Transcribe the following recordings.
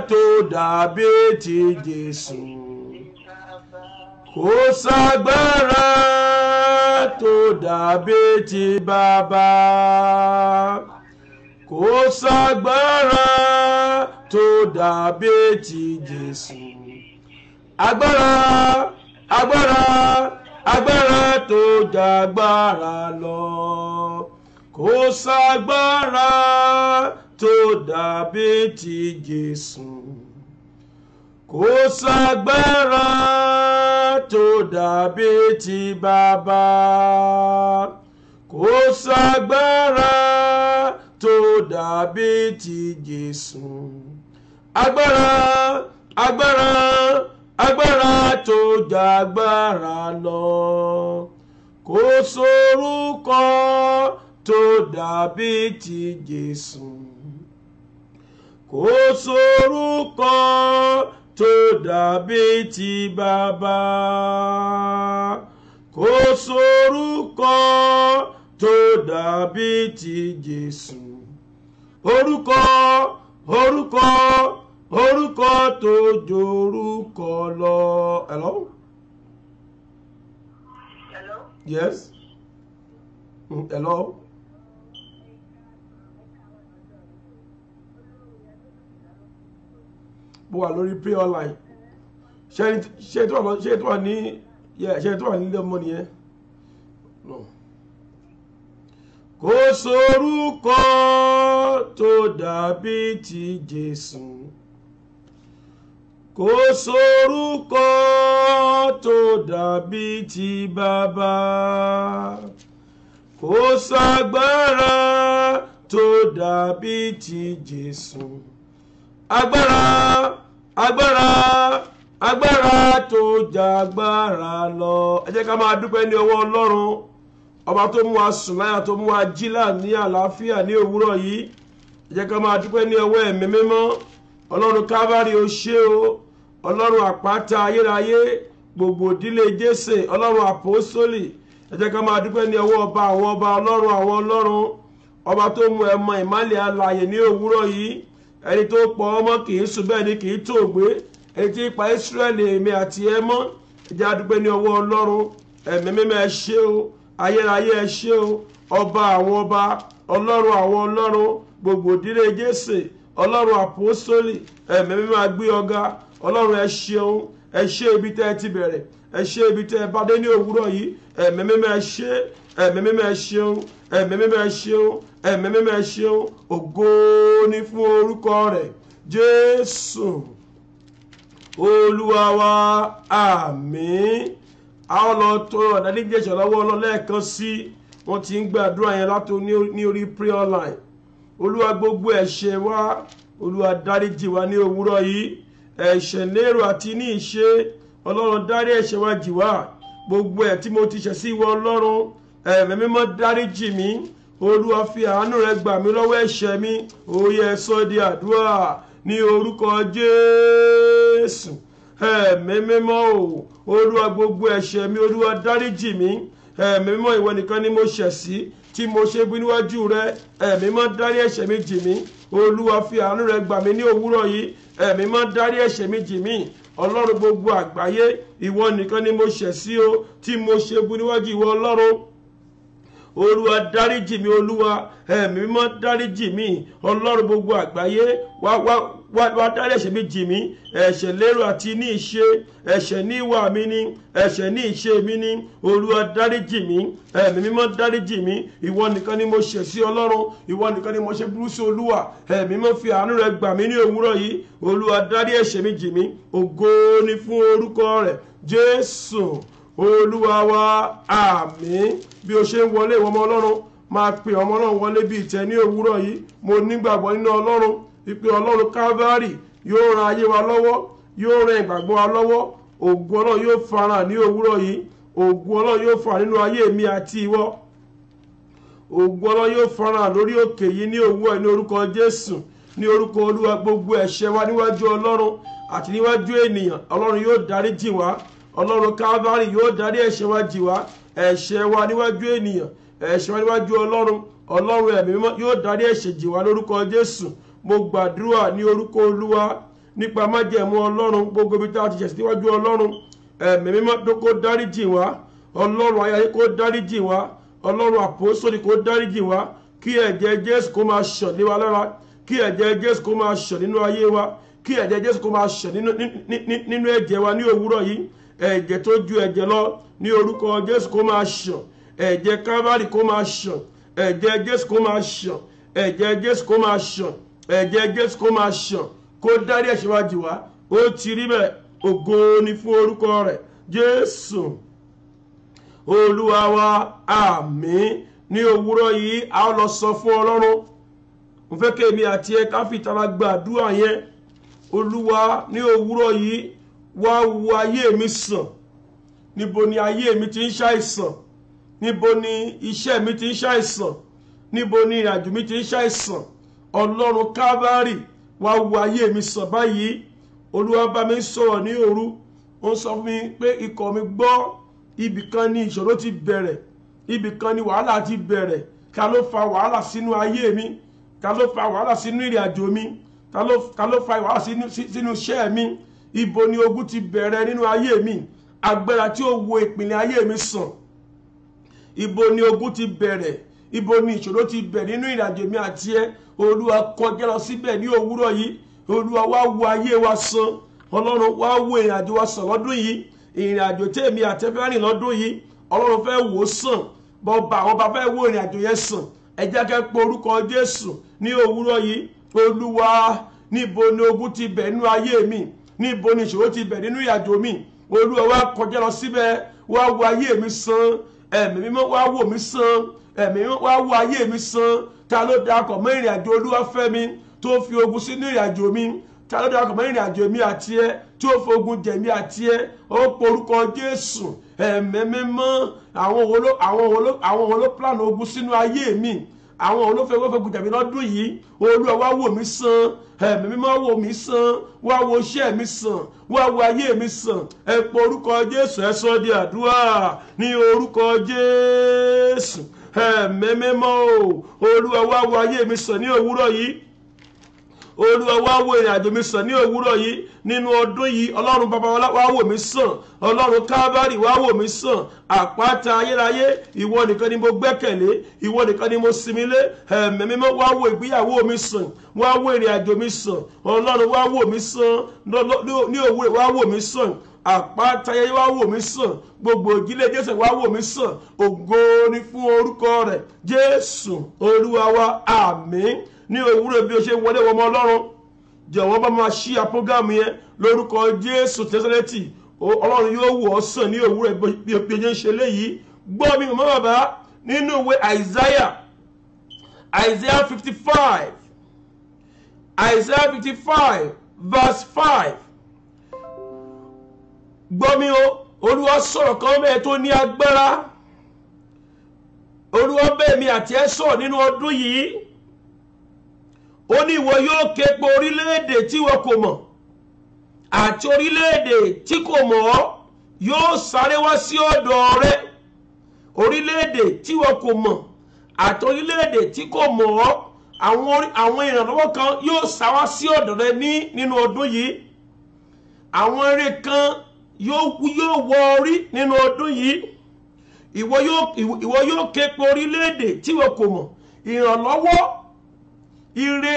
tó dàbí ti Jésù. Kò ságbára tó dàbí ti Bàbá. Kò ságbára tó dàbí ti Jésù. Agbára, agbára, agbára tó jàgbára lọ. Kò ságbára tó dàbí ti Jésù. Kò ságbára tó dàbí ti Bàbá. Kò ságbára tó dàbí ti Jésù. Agbára, agbára, agbára tó jàgbára lọ. Kò sórúkọ tó dàbí ti Jésù. Kò sórúkọ tó dàbí ti Bàbá. Kò sórúkọ tó dàbí ti Jésù. Orúkọ, orúkọ, orúkọ tó jórúkọ lọ. Hello? Hello? Yes? Hello? Mo wà lórí pray online. Ṣé tó wà ní ilé ọmọ nìyẹn? No. Kò sórúkọ tó dàbí ti Jésù. Kò sórúkọ tó dàbí ti Bàbá. Kò ságbára tó dàbí ti Jésù. Agbára, agbára, agbára tó jàgbára lọ. Ẹ jẹ́ ká máa dúpẹ́ ní ọwọ́ Ọlọ́run, ọba tó mú wa sùn láyà, tó mú wa jí là ní àlàáfíà ní òwúrọ̀ yìí. Ẹ jẹ́ ká máa dúpẹ́ ní ọwọ́ Ẹ̀mí Mímọ́. Ọlọ́run Kávárì ó ṣé o. Ọlọ́run àpáta ayérayé, gbogbo ìdílé Jésè, Ọlọ́run àpọ́sólì. Ẹ jẹ́ ká máa dúpẹ́ ní ọwọ́ ọba àwọn ọba, Ọlọ́run àwọn ọlọ́run, ọba tó mú ẹmọ ìmọ́lẹ̀ alààyè ní òwúrọ̀ yìí. Ẹni tó pọ̀ ọmọ kì í sùn bẹ́ẹ̀ ni kì í tòògbé. Ẹni tí pa Ísírẹ́lì èmi àti ẹ mọ́. Ẹ jẹ́ a dúpẹ́ ní ọwọ́ Ọlọ́run. Ẹ̀mí Mímọ́ ẹ ṣé o. Ayérayé ẹ ṣé o. Ọba àwọn ọba, Ọlọ́run àwọn ọlọ́run, gbogbo ìdílé Jésè, Ọlọ́run àpọ́sólì. Ẹ̀mí Mímọ́ a gbé ọ̀gá. Ọlọ́run ẹ ṣeun. Ẹ ṣé ibi tẹ́ ẹ ti bẹ̀rẹ̀. Ẹ ṣé ibi tẹ́ ẹ bá dé ní òwúrọ̀ yìí. Ẹ̀mí Mímọ́ ẹ ṣé. Ẹ̀mí Mímọ́ ẹ ṣeun. Ẹ̀mí Mímọ́ ẹ ṣeun. Ẹ̀mí Mímọ́ ẹ ṣeun. Ògo ni fún orúkọ rẹ̀. Jésù Olúwa wa, àmín. A ó lọ tọrọ ìdáríjì lọ́wọ́ Ọlọ́run lẹ́ẹ̀kan sí. Wọ́n ti ń gbàdúrà yẹn láti ní orí pray online. Olúwa gbogbo ẹ̀ṣẹ̀ wa, Olúwa dáríjì wa ní òwúrọ̀ yìí. Ẹ̀ṣẹ̀ lérò àti ní ìṣe, Ọlọ́run dárí ẹ̀ṣẹ̀ wa jì wá. Gbogbo ẹ̀ tí mo ti ṣẹ̀ sí ìwọ Ọlọ́run, Ẹ̀mí Mímọ́ dáríjì mí. Olúwa fi àánú rẹ gbà mí lọ́wọ́ ẹ̀ṣẹ̀ mi. Ó yẹ sọ di àdúrà ní orúkọ Jésù. Ẹ̀mí Mímọ́ o, Olúwa gbogbo ẹ̀ṣẹ̀ mi, Olúwa dáríjì mí. Ẹ̀mí Mímọ́ ìwọ nìkan ni mo ṣẹ̀ sí, tí mo ṣe bí níwájú rẹ. Ẹ̀mí Mímọ́ dárí ẹ̀ṣẹ̀ mi jì mí. Olúwa fi àánú rẹ gbà mí ní òwúrọ̀ yìí. Ẹ̀mí Mímọ́ dárí ẹ̀ṣẹ̀ mi jì mí. Ọlọ́run gbogbo àgbáyé, ìwọ nìkan ni mo ṣẹ̀ sí o, tí mo ṣe bí níwájú ìwọ Ọlọ́run. Olúwa dáríjì mí, Olúwa. Ẹ̀mí Mímọ́ dáríjì mí. Ọlọ́run gbogbo àgbáyé, wá dárí ẹ̀ṣẹ̀ mi jì mí. Ẹ̀ṣẹ̀ lérò àti ní ìṣe, ẹ̀ṣẹ̀ ní ìwà mi ni, ẹ̀ṣẹ̀ ní ìṣe mi ni. Olúwa dáríjì mí. Ẹ̀mí Mímọ́ dáríjì mí. Ìwọ nìkan ni mo ṣẹ̀ sí Ọlọ́run. Ìwọ nìkan ni mo ṣe burú sí Olúwa. Ẹ̀mí Mímọ́ fi àánú rẹ gbà mí ní òwúrọ̀ yìí. Olúwa dárí ẹ̀ṣẹ̀ mi jì mí. Ògo ni fún orúkọ rẹ̀. Jésù Olúwa wa, àmín. Bí o ṣe ń wọlé ìwọ ọmọ Ọlọ́run, máa pe ọmọ Ọlọ́run wọlé bí ìtẹ́ ní òwúrọ̀ yìí. Mo nígbàgbọ́ nínú Ọlọ́run, ìpè Ọlọ́run Kávárì yóò ran ayé wa lọ́wọ́, yóò ran ìgbàgbọ́ wa lọ́wọ́. Ògo Ọlọ́run yóò farahàn ní òwúrọ̀ yìí. Ògo Ọlọ́run yóò farahàn nínú ayé mi àti ìwọ. Ògo Ọlọ́run yóò farahàn lórí òkè yìí ní òwúrọ̀ yìí ní orúkọ Jésù. Ní orúkọ Olúwa, gbogbo ẹ̀ṣẹ̀ wa níwájú Ọlọ́run àti níwájú ènìyàn, Ọlọ́run yóò dáríjì wá. Ọlọ́run Kávárì yóò dárí ẹ̀ṣẹ̀ wa jì wá. Ẹ̀ṣẹ̀ wa níwájú ènìyàn, ẹ̀ṣẹ̀ wa níwájú Ọlọ́run. Ọlọ́run Ẹ̀mí Mímọ́ yóò dárí ẹ̀ṣẹ̀ jì wá lórúkọ Jésù. Mo gbàdúrà ní orúkọ Olúwa, nípa májẹ̀mú ọlọ́run gbogbo ibi tá a ti ṣẹ̀ síwájú ọlọ́run ẹ̀mí mímọ́ tó kó dáríjì wá ọlọ́run ayáyé kó dáríjì wá ọlọ́run àpòsódì kó dáríjì wá kí ẹ̀jẹ̀ Jésù kó máa ṣàn lé wa lára kí ẹ̀jẹ̀ Jésù kó máa ṣàn nínú ayé wa kí ẹ̀jẹ̀ Jésù kó máa ṣàn nínú ẹ̀jẹ̀ wa ní òwúrọ̀ yìí ẹ̀jẹ̀ tó ju ẹ̀jẹ̀ lọ ní orúkọ Jésù kó máa ṣàn ẹ̀jẹ̀ Kávárì kó máa ṣàn ẹ̀jẹ̀ Jésù kó máa ṣàn ẹ̀jẹ̀ Jésù kó máa ṣàn ẹ̀jẹ̀ Jésù kó máa ṣàn kó dárí ẹ̀ṣẹ̀ wa jì wá ó ti rí bẹ́ẹ̀ ògo ni fún orúkọ rẹ̀ Jésù Olúwa wa àmín. Ní òwúrọ̀ yìí a lọ sọ fún Ọlọ́run mo fẹ́ kí èmi àti ẹ ká fi ìtara gbàdúrà yẹn Olúwa ní òwúrọ̀ yìí wá wo ayé mi sàn níbo ni ayé mi ti ń ṣàìsàn níbo ni iṣẹ́ mi ti ń ṣàìsàn níbo ni ìrìnàjò mi ti ń ṣàìsàn Ọlọ́run Kávárì wá wo ayé mi sàn báyìí Olúwa bá mi sọ̀rọ̀ ní òru ó sọ fún mi pé ikọ̀ mi gbọ́ ibìkan ni ìṣòro ti bẹ̀rẹ̀ ibìkan ni wàhálà ti bẹ̀rẹ̀ ká ló fa wàhálà sínú ayé mi ká ló fa wàhálà sínú ìrìnàjò mi ká ló fa wàhálà sínú iṣẹ́ mi ibo ni ogun ti bẹ̀rẹ̀ nínú ayé mi agbára tí ó wo ìpìlẹ̀ ayé mi sàn ibo ni ogun ti bẹ̀rẹ̀ ibo ni ìṣòro ti bẹ̀rẹ̀ nínú ìrìnàjò mi àti ẹ Olúwa kọjá lọ síbẹ̀ ní òwúrọ̀ yìí Olúwa wá wo ayé wa sàn Ọlọ́run wá wo ìrìnàjò wa sàn lọ́dún yìí ìrìnàjò tèmi àtẹ́fẹ́ rìn lọ́dún yìí Ọlọ́run fẹ́ wò sàn ọba fẹ́ wo ìrìnàjò yẹn sàn ẹ jẹ́ kẹ́ pe orúkọ Jésù ní òwúrọ̀ yìí Olúwa níbo ni ogun ti bẹ̀ nínú ayé mi níbo ni ìṣòro ti bẹ̀ nínú ìrìnàjò mi Olúwa wá kọjá lọ síbẹ̀ wá wo ayé mi sàn ẹ̀mí mímọ́ wá wò mí sàn ẹ̀mí mímọ́ wá wo ayé mi sàn ta ló darapọ̀ mọ́ ìrìnàjò Olúwafẹ́mi tó fi ogun sínú ìrìnàjò mi ta ló darapọ̀ mọ́ ìrìnàjò mi àti ẹ tí ó fogun jẹ̀mí àti ẹ ó porúkọ Jésù ẹ̀mí mímọ́ àwọn wo ló plan ogun sínú ayé mi àwọn olófẹ́gbẹ́fẹ́gun jẹ̀mí lọ́dún yìí Olúwa wá wò mí sàn ẹ̀mí mímọ́ wò mí sàn wá wo iṣẹ́ mi sàn wá wo ayé mi sàn ẹ porúkọ Jésù ẹ sọ di àdúrà ní orúkọ Jésù ẹ̀mí mímọ́ Olúwa wá wo ayé mi sàn ní òwúrọ̀ yìí Olúwa wá wo ìrìnàjò mi sàn ní òwúrọ̀ yìí nínú ọdún yìí Ọlọ́run bàbá wá wò mí sàn Ọlọ́run Kávárì wá wò mí sàn àpáta ayérayé ìwọ nìkan ni mo gbẹ́kẹ̀lé ìwọ nìkan ni mo sinmi lé ẹ̀mí mímọ́ wá wo ìgbéyàwó mi sàn wá wo ìrìnàjò mi sàn Ọlọ́run wá wò mí sàn ní òwúrọ̀ wá wò mí sàn àpáta ayérayé wá wò mí sàn gbogbo ìdílé Jésù wá wò mí sàn ògo ni fún orúkọ rẹ̀ Jésù Olúwa wa àmín. Ní òwúrọ̀ bí o ṣe wọlé wọmọ Ọlọ́run jọ̀wọ́ bá máa ṣí àpọ́gàmù yẹn lórúkọ Jésù Násárẹ́tì Ọlọ́run yóò wò ọ́ sàn ní òwúrọ̀ bí o ṣe ń ṣe léyìí gbọ́ mi mọ́ bàbá nínú ìwé Isaiah 55 verse 5 gbọ́ mi o Olúwa sọ̀rọ̀ kan bẹ́ẹ̀ tó ní agbára Olúwa bẹ́ẹ̀ mi àti ẹ sọ̀rọ̀ nínú ọdún yìí ó ní ìwọ yóò ké pe orílẹ̀-èdè tí wọ́n kò mọ̀ àti orílẹ̀-èdè tí kò mọ̀ ọ́ yóò sáré wá sí ọ̀dọ̀ rẹ orílẹ̀-èdè tí wọ́n kò mọ̀ àti orílẹ̀-èdè tí kò mọ̀ ọ́ àwọn ìrànlọ́wọ́ kan yóò sá wá sí ọ̀dọ̀ rẹ nínú ọdún yìí àwọn eré kan yóò wọ orí nínú ọdún yìí ìwọ yóò ké pe orílẹ̀-èdè tí wọ́n kò mọ̀ ìrànlọ́wọ́ ire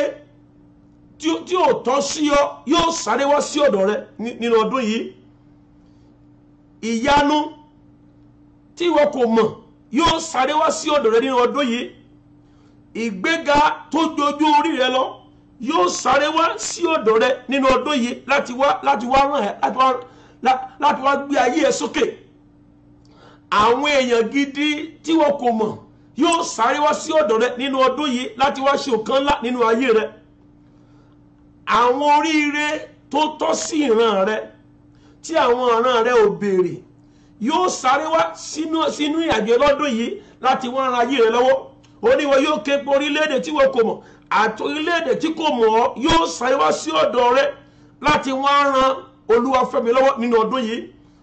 tí ò tọ́ sí ọ yóò sáré wá sí ọ̀dọ̀ rẹ nínú ọdún yìí ìyanu tí ìwọ kò mọ̀ yóò sáré wá sí ọ̀dọ̀ rẹ nínú ọdún yìí ìgbéga tó jojú orí rẹ lọ yóò sáré wá sí ọ̀dọ̀ rẹ nínú ọdún yìí láti wá ràn ẹ́ láti wá gbé ayé ẹ sókè àwọn èèyàn gidi tí ìwọ kò mọ̀ yóò sáré wá sí ọ̀dọ̀ rẹ nínú ọdún yìí láti wá ṣe ọ̀kan ńlá nínú ayé rẹ àwọn oríire tó tọ́ sí ìran rẹ tí àwọn ìran rẹ ò béèrè yóò sáré wá sínú ìrìnàjò lọ́dún yìí láti wá ran ayé rẹ lọ́wọ́ oníwọ yóò ké pe orílẹ̀-èdè tí wọ́n kò mọ̀ àti orílẹ̀-èdè tí kò mọ̀ ọ́ yóò sáré wá sí ọ̀dọ̀ rẹ láti wá ran Olúwafẹ́mi lọ́wọ́ nínú ọdún yìí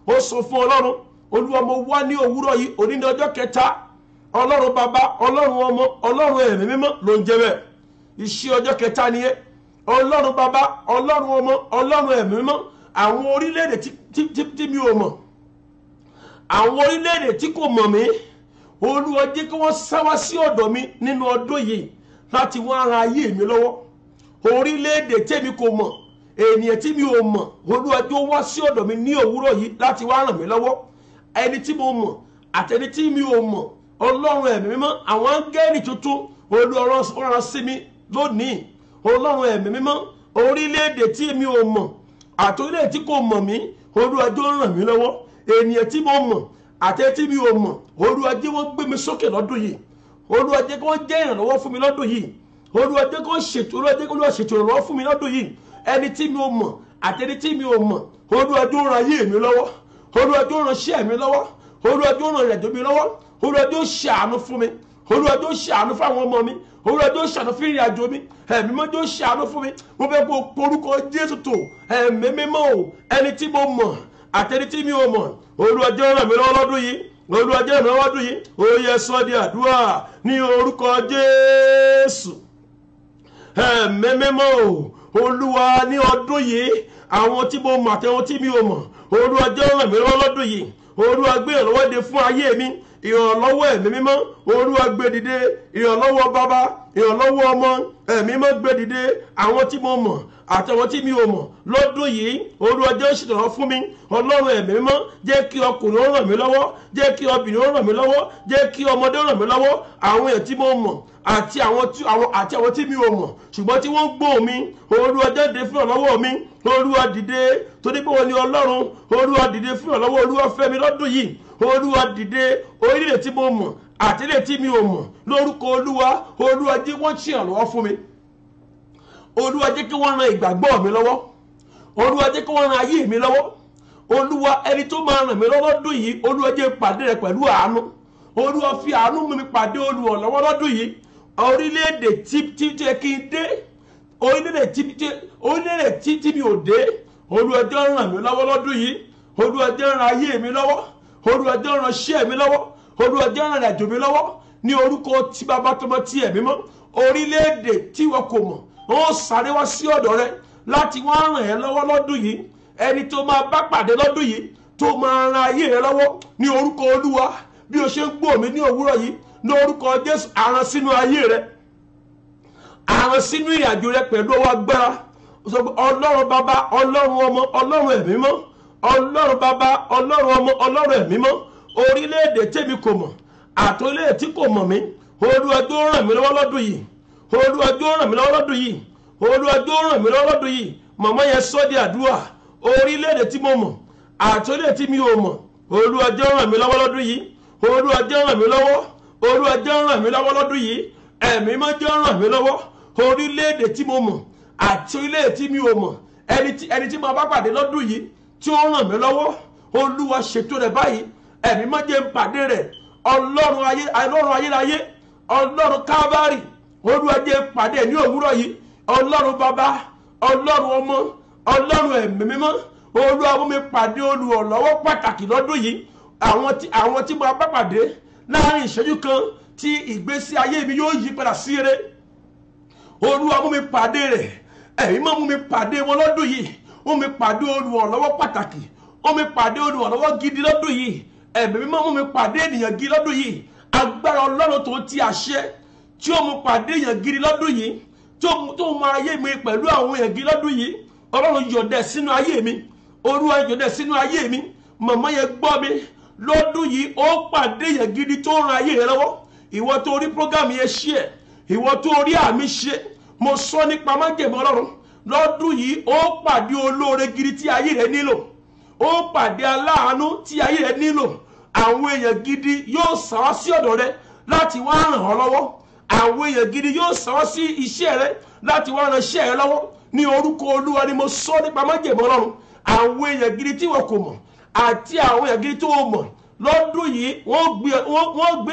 ó sọ fún Ọlọ́run Olúwa mo wá ní òwúrọ̀ yìí òní ní ọjọ́ kẹta Ọlọ́run bàbá Ọlọ́run ọmọ Ọlọ́run ẹ̀mí mímọ́ ló ń jẹ́ bẹ́ẹ̀ iṣẹ́ ọjọ́ kẹta nìyẹn Ọlọ́run bàbá, Ọlọ́run ọmọ, Ọlọ́run ẹ̀mí mímọ́, àwọn orílẹ̀-èdè tí mi ò mọ̀, àwọn orílẹ̀-èdè tí kò mọ̀ mí, Olúwa jẹ́ kí wọ́n sá wá sí ọ̀dọ̀ mi nínú ọdún yìí láti wá ran ayé mi lọ́wọ́. Orílẹ̀-èdè tèmi kò mọ̀, ènìyàn tí mi ò mọ̀, Olúwa jẹ́ ó wá sí ọ̀dọ̀ mi ní òwúrọ̀ yìí láti wá ràn mí lọ́wọ́. Ẹni tí mo mọ̀ àtẹni tí mi ò mọ̀, Ọlọ́run ẹ̀mí mímọ́, àwọn áńgẹ́lì tuntun Olúwa rán sí mi lónìí. Ọlọ́run ẹ̀mí mímọ́, orílẹ̀-èdè tí mi ò mọ̀ àti orílẹ̀-èdè tí kò mọ̀ mí, Olúwa jẹ́ ó ràn mí lọ́wọ́. Ènìyàn tí mo mọ̀ àtẹni tí mi ò mọ̀, Olúwa jẹ́ wọ́n gbé mi sókè lọ́dún yìí. Olúwa jẹ́ kí wọ́n jẹ́ ìrànlọ́wọ́ fún mi lọ́dún yìí. Olúwa jẹ́ kí wọ́n ṣètò ìrànlọ́wọ́ fún mi lọ́dún yìí. Ẹni tí mi ò mọ̀ àtẹni tí mi ò mọ̀, Olúwa jẹ́ ó ràn ayé mi lọ́wọ́. Olúwa jẹ́ ó ràn iṣẹ́ mi lọ́wọ́. Olúwa jẹ́ ó ràn ìrìnàjò mi lọ́wọ́. Olúwa jẹ́ ó ṣàánú fún mi. Olúwa jẹ́ ó ṣàánú fún àwọn ọmọ mi. Olúwa jẹ́ ó ṣàánú fún ìrìnàjò mi. Ẹ̀mí mímọ́ jẹ́ ó ṣàánú fún mi. Mo fẹ́ kó porúkọ Jésù tó. Ẹ̀mí mímọ́ o, ẹni tí mo mọ̀ àtẹni tí mi ò mọ̀, Olúwa jẹ́ ó ràn mí lọ́wọ́ lọ́dún yìí. Olúwa jẹ́ ìrànlọ́wọ́ lọ́dún yìí. Ó yẹ sọ di àdúrà ní orúkọ Jésù. Ẹ̀mí mímọ́ o, Olúwa ní ọdún yìí, àwọn tí mo mọ̀ àtẹwọn tí mi ò mọ̀, Olúwa jẹ́ ó ràn mí lọ́wọ́ lọ́dún yìí. Olúwa gbé ìrànlọ́wọ́ dé fún ayé mi. Ìrànlọ́wọ́ ẹ̀mí mímọ́, Olúwa gbé dìde. Ìrànlọ́wọ́ bàbá, ìrànlọ́wọ́ ọmọ, ẹ̀mí mímọ́ gbé dìde. Àwọn tí mo mọ̀ àtàwọn tí mi ò mọ̀ lọ́dún yìí, Olúwa jẹ́ ó ṣèrànwọ́ fún mi. Ọlọ́run ẹ̀mí mímọ́, jẹ́ kí ọkùnrin ó ràn mí lọ́wọ́, jẹ́ kí obìnrin ó ràn mí lọ́wọ́, jẹ́ kí ọmọdé ó ràn mí lọ́wọ́. Àwọn èèyàn tí mo mọ̀ àti àwọn tí mi ò mọ̀ ṣùgbọ́n tí wọ́n gbọ́ mi, Olúwa jáde fún ìrànlọ́wọ́ mi. Olúwa dìde, torí pé wọ́n ní Ọlọ́run. Olúwa dìde fún ìrànlọ́wọ́. Olúwa fẹ́ mi lọ́dún yìí. Olúwa dìde, orílẹ̀ tí mo mọ̀ àti ilé tí mi ò mọ̀, lórúkọ Olúwa. Olúwa jẹ́ wọ́n ṣe ìrànlọ́wọ́ fún mi. Olúwa jẹ́ kí wọ́n ran ìgbàgbọ́ mi lọ́wọ́. Olúwa jẹ́ kí wọ́n ran ayé mi lọ́wọ́. Olúwa, ẹni tó máa ràn mí lọ́wọ́ lọ́dún yìí, Olúwa jẹ́ pàdé rẹ̀ pẹ̀lú àánú. Olúwa fi àánú mú mi pàdé olùrànlọ́wọ́ lọ́dún yìí. Orílẹ̀-èdè tí ẹ kí n dé, orílẹ̀-èdè tí mi ò dé, Olúwa jẹ́ ràn mí lọ́wọ́ lọ́dún yìí. Olúwa jẹ́ ràn ayé mi lọ́wọ́. Olúwa jẹ́ ràn iṣẹ́ mi lọ́wọ́. Olúwa jẹ́ ràn ìrìnàjò mi lọ́wọ́ ní orúkọ tí Bàbá tọmọ tí ẹ̀mí mọ́. Orílẹ̀-èdè tí wọn kò mọ̀, wọ́n sáré wá sí ọ̀dọ̀ rẹ láti wá ràn ẹ́ lọ́wọ́ lọ́dún yìí. Ẹni tó máa bá pàdé lọ́dún yìí tó máa ran ayé rẹ lọ́wọ́ ní orúkọ Olúwa. Bí o ṣe ń gbọ́ mi ní òwúrọ̀ yìí, ní orúkọ Jésù, àrán sínú ayé rẹ, àrán sínú ìrìnàjò rẹ pẹ̀lú ọwọ́ agbára. Ọlọ́run bàbá, Ọlọ́run ọmọ, Ọlọ́run ẹ̀mí mọ́. Ọlọ́run bàbá, Ọlọ́run ọmọ, Ọlọ́run ẹ̀mí mọ́. Orílẹ̀-èdè tèmi kò mọ̀ àti orílẹ̀-èdè tí kò mọ̀ mí, Olúwa jọ̀ọ́ ràn mí lọ́wọ́ lọ́dún yìí. Olúwa jọ̀ọ́ ràn mí lọ́wọ́ lọ́dún yìí. Olúwa jọ̀ọ́ ràn mí lọ́wọ́ lọ́dún yìí. Màmá yẹn sọ di àdúrà. Orílẹ̀-èdè tí mo mọ̀ àti orílẹ̀-èdè tí mi ò mọ̀, Olúwa jọ̀ọ́ ràn mí lọ́wọ́ lọ́dún yìí. Olúwa jọ̀ọ́ ràn mí lọ́wọ́. Olúwa jọ̀ọ́ ràn mí lọ́wọ́ lọ́dún yìí. Ẹ̀mí mímọ́ jọ̀ọ́ ràn mí lọ́wọ́. Orílẹ̀-èdè tí mo mọ̀ àti orílẹ̀-èdè tí mi ò mọ̀, ẹni tí mo bá pàdé lọ́dún yìí tí ó ràn mí lọ́wọ́, Olúwa ṣètò rẹ̀ báyìí. Ẹ̀mí mímọ́ jẹ́ n pàdé rẹ̀. Ọlọ́run ayérayé, Ọlọ́run Kávárì, Olúwa jẹ́ n pàdé ní òwúrọ̀ yìí. Ọlọ́run bàbá, Ọlọ́run ọmọ, Ọlọ́run ẹ̀mí mímọ́, Olúwa mú mi pàdé olùrànlọ́wọ́ pàtàkì lọ́dún yìí. Àwọn tí mo bá pàdé láàrin ìṣẹ́jú kan tí ìgbésí ayé mi yóò yí padà sí rere, Olúwa mú mi pàdé rẹ̀. Ẹ̀mí mímọ́ mú mi pàdé wọn lọ́dún yìí. Mú mi pàdé olùrànlọ́wọ́ pàtàkì. Mú mi pàdé olùrànlọ́wọ́ gidi lọ́dún yìí. Ẹ̀mí mímọ́ mú mi pàdé ènìyàn gidi lọ́dún yìí. Agbára Ọlọ́run tó ti àṣẹ tí ó mú pàdé èèyàn gidi lọ́dún yìí, tó mú ayé mi pẹ̀lú àwọn èèyàn gidi lọ́dún yìí. Ọlọ́run yọ̀dẹ̀ sínú ayé mi. Olúwa yọ̀dẹ̀ sínú ayé mi. Màmá yẹn gbọ́ mi. Lọ́dún yìí ó pàdé èèyàn gidi tó ran ayé rẹ lọ́wọ́. Ìwọ tó rí program yẹn ṣe ẹ̀, ìwọ tó rí àmì ṣe, mo sọ nípa májẹ̀mú Ọlọ́run. Lọ́dún yìí ó pàdé olóore gidi tí ayé rẹ nílò. Ó pàdé aláàánú tí ayé rẹ nílò. Àwọn èèyàn gidi yóò sá wá sí ọ̀dọ̀ rẹ láti wá ràn ọ́ lọ́wọ́. Àwọn èèyàn gidi yóò sá wá sí iṣẹ́ rẹ láti wá ran iṣẹ́ rẹ lọ́wọ́. Ní orúkọ Olúwa ni mo sọ nípa májẹ̀mú Ọlọ́run. Àwọn èèyàn gidi tí wọ́n kò mọ̀ àti àwọn èèyàn gidi tó mọ̀, lọ́dún yìí wọ́n gbé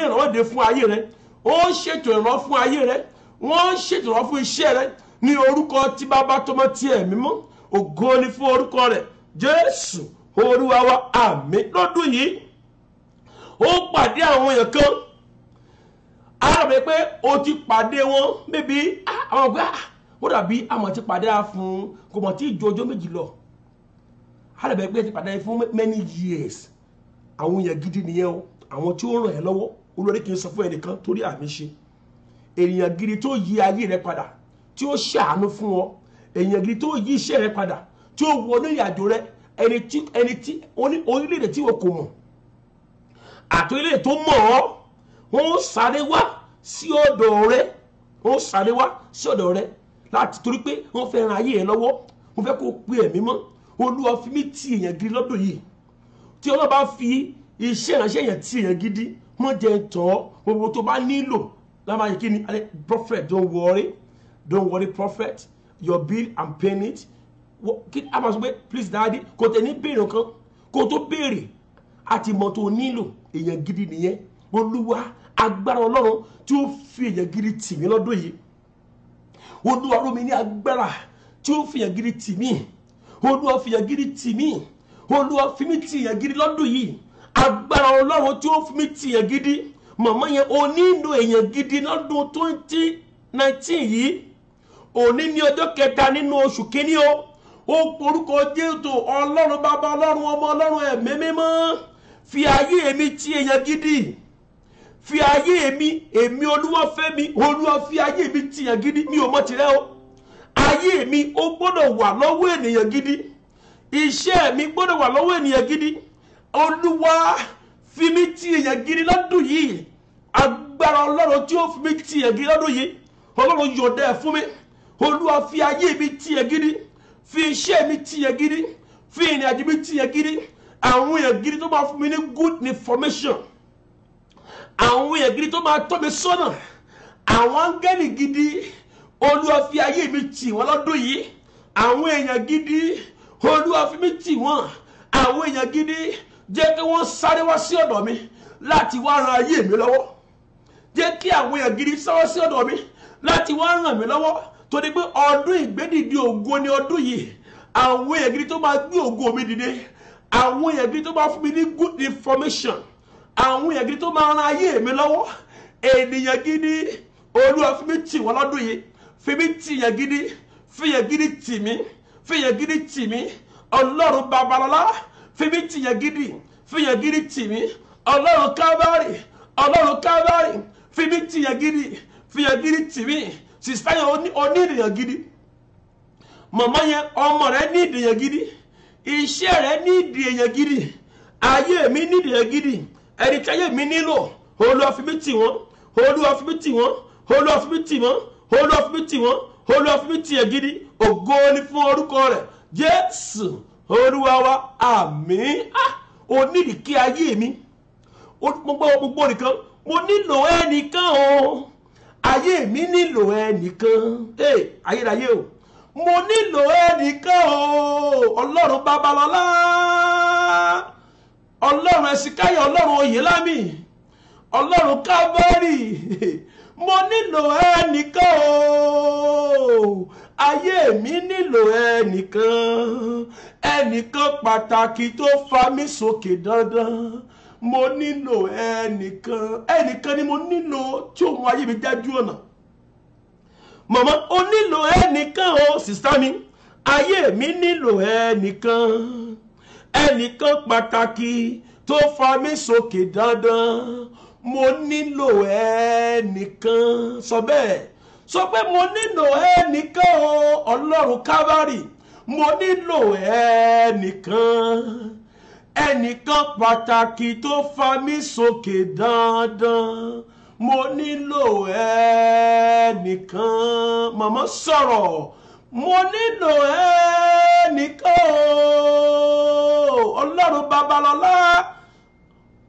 ìrànwọ́ dé fún ayé rẹ. Wọ́n ṣètò ìrànwọ́ fún ayé rẹ. Wọ́n ṣètò ìrànwọ́ fún iṣẹ́ rẹ. Ní orúkọ tí Bàbá tọmọ tí ẹ̀mí mọ́. Ògo ni fún orúkọ rẹ̀. Jésù Olúwa wa, àmín. Lọ́dún yìí ó pàdé àwọn èèyàn kan. Ara mi pé o ti pàdé wọn bíbí àwọn ọgbà ó dàbí àmọ́ ti pàdé fún kò mọ̀ tí ìjọ ọjọ́ méjì lọ àdàbẹ̀ pé ti pàdé fún many years àwọn èèyàn gidi nìyẹn o àwọn tí ó ràn ẹ́ lọ́wọ́ olórí kì í sọ fún ẹnìkan torí àmì ṣe èèyàn gidi tó yí ayé rẹ padà tí ó ṣàánú fún ọ èèyàn gidi tó yí iṣẹ́ rẹ padà tí ó wọnú ìrìnàjò rẹ ẹni tí orílẹ̀-èdè tí wọ́n kò mọ̀ àti orílẹ̀-èdè tó mọ̀ ọ́ wọ́n sáré wá sí ọ̀dọ̀ rẹ wọ́n sáré wá sí ọ̀dọ̀ rẹ láti torí pé wọ́n fẹ́ ran ayé rẹ lọ́wọ́ wọ́n fẹ́ kó pe ẹ̀mí mọ́ Olúwa fi mí ti èèyàn gidi lọ́dọ̀ yìí tí Ọlọ́run bá fi iṣẹ́ ìránṣẹ́ èèyàn ti èèyàn gidi mọ́ jẹ́ tọ́ gbogbo tó bá nílò lábàá yìí kí ni prophet don't worry prophet your bill I'm paying it a máa sọ pé please daddy kò tẹ̀ ní béèrè kan kò tó béèrè àti mọ̀ tó nílò èèyàn gidi nìyẹn Olúwa agbára Ọlọ́run tí ó fi èèyàn gidi tì mí lọ́dún yìí Olúwa rọ̀ mí ní agbára tí ó fi èèyàn gidi tì mí Olúwa fi èèyàn gidi tì mí Olúwa fi mí tì èèyàn gidi lọ́dún yìí agbára Ọlọ́run tí ó fi mí tì èèyàn gidi màmá yẹn ó nílò èèyàn gidi lọ́dún 2019 yìí òní ní ọjọ́ kẹta nínú oṣù kínní ó porúkọ Jésù Ọlọ́run bàbá Ọlọ́run ọmọ Ọlọ́run ẹ̀mí mímọ́ fi ayé mi tì èèyàn gidi fi ayé èmi Olúwafẹ́mi Olúwa fi ayé mi tì èèyàn gidi mi ò mọ̀ tirẹ̀ o ayé mi ó gbọ́dọ̀ wà lọ́wọ́ ènìyàn gidi iṣẹ́ mi gbọ́dọ̀ wà lọ́wọ́ ènìyàn gidi Olúwa fi mí tì èèyàn gidi lọ́dún yìí agbára Ọlọ́run tí ó fi mí tì èèyàn gidi lọ́dún yìí Ọlọ́run yọ̀ǹda ẹ̀ fún mi Olúwa fi ayé mi tì èèyàn gidi fi iṣẹ́ mi tì èèyàn gidi fi ìrìnàjò mi tì èèyàn gidi àwọn èèyàn gidi tó máa fún mi ní good information àwọn èèyàn gidi tó máa tọ́ mi sọ́nà àwọn áńgẹ́lì gidi Olúwa fi ayé mi tì wọ́n lọ́dún yìí àwọn èèyàn gidi Olúwa fi mi tì wọ́n àwọn èèyàn gidi jẹ́ kí wọ́n sáré wá sí ọ̀dọ̀ mi láti wá ran ayé mi lọ́wọ́ jẹ́ kí àwọn èèyàn gidi sáré sí ọ̀dọ̀ mi láti wá ràn mí lọ́wọ́ torí pé ọdún ìgbédìde ògo ni ọdún yìí àwọn èèyàn gidi tó máa gbé ògo mi dìde àwọn èèyàn gidi tó máa fún mi ní good information àwọn èèyàn gidi tó máa ran ayé mi lọ́wọ́ ènìyàn gidi Olúwa fi mí tì wọ́n lọ́dún yìí fi mí tì yàn gidi fi yàn gidi tì mí fi yàn gidi tì mí Ọlọ́run babalọ́lá fi mí tì yàn gidi fi yàn gidi tì mí Ọlọ́run kábàárì fi mí tì yàn gidi fi yàn gidi tì mí sista yẹn oní ènìyàn gidi màmá yẹn ọmọ rẹ ní ènìyàn gidi iṣẹ́ rẹ ní ènìyàn gidi ayé mi ní ènìyàn gidi ẹ̀ríkẹ́yẹ mi nílò Olúwa fi mí tì wọ́n Olúwa fi mí tì wọ́n Olúwa fi mí tì wọ́n Olúwa fi mí tì wọ́n Olúwa fi mí tì yàn gidi ògo ni fún orúkọ rẹ̀ Jésù Olúwa wa àmín onídìí kí ayé mi gbogbo nìkan mo nílò ẹnìkan o ayé mi nílò ẹnìkan ayérayé o mo nílò ẹnìkan o Ọlọ́run babalọ́lá Ọlọ́run ẹ̀sìnkáyọ̀ Ọlọ́run oyèlámì Ọlọ́run kábárì mo nílò ẹnìkan o ayé mi nílò ẹnìkan pàtàkì tó fa mí sókè dandan mo nílò ẹnìkan ni mo nílò tí ó mú ayé mi dájú ọ̀nà màmá o nílò ẹnìkan o sista mi ayé mi nílò ẹnìkan pàtàkì tó fa mí sókè dandan mo nílò ẹnìkan sọ bẹ́ẹ̀ sọ pé mo nílò ẹnìkan o Ọlọ́run kábàárì mo nílò ẹnìkan pàtàkì tó fa mí sókè dandan mo nílò ẹnìkan màmá sọ̀rọ̀ mo nílò ẹnìkan o Ọlọ́run babalọ́lá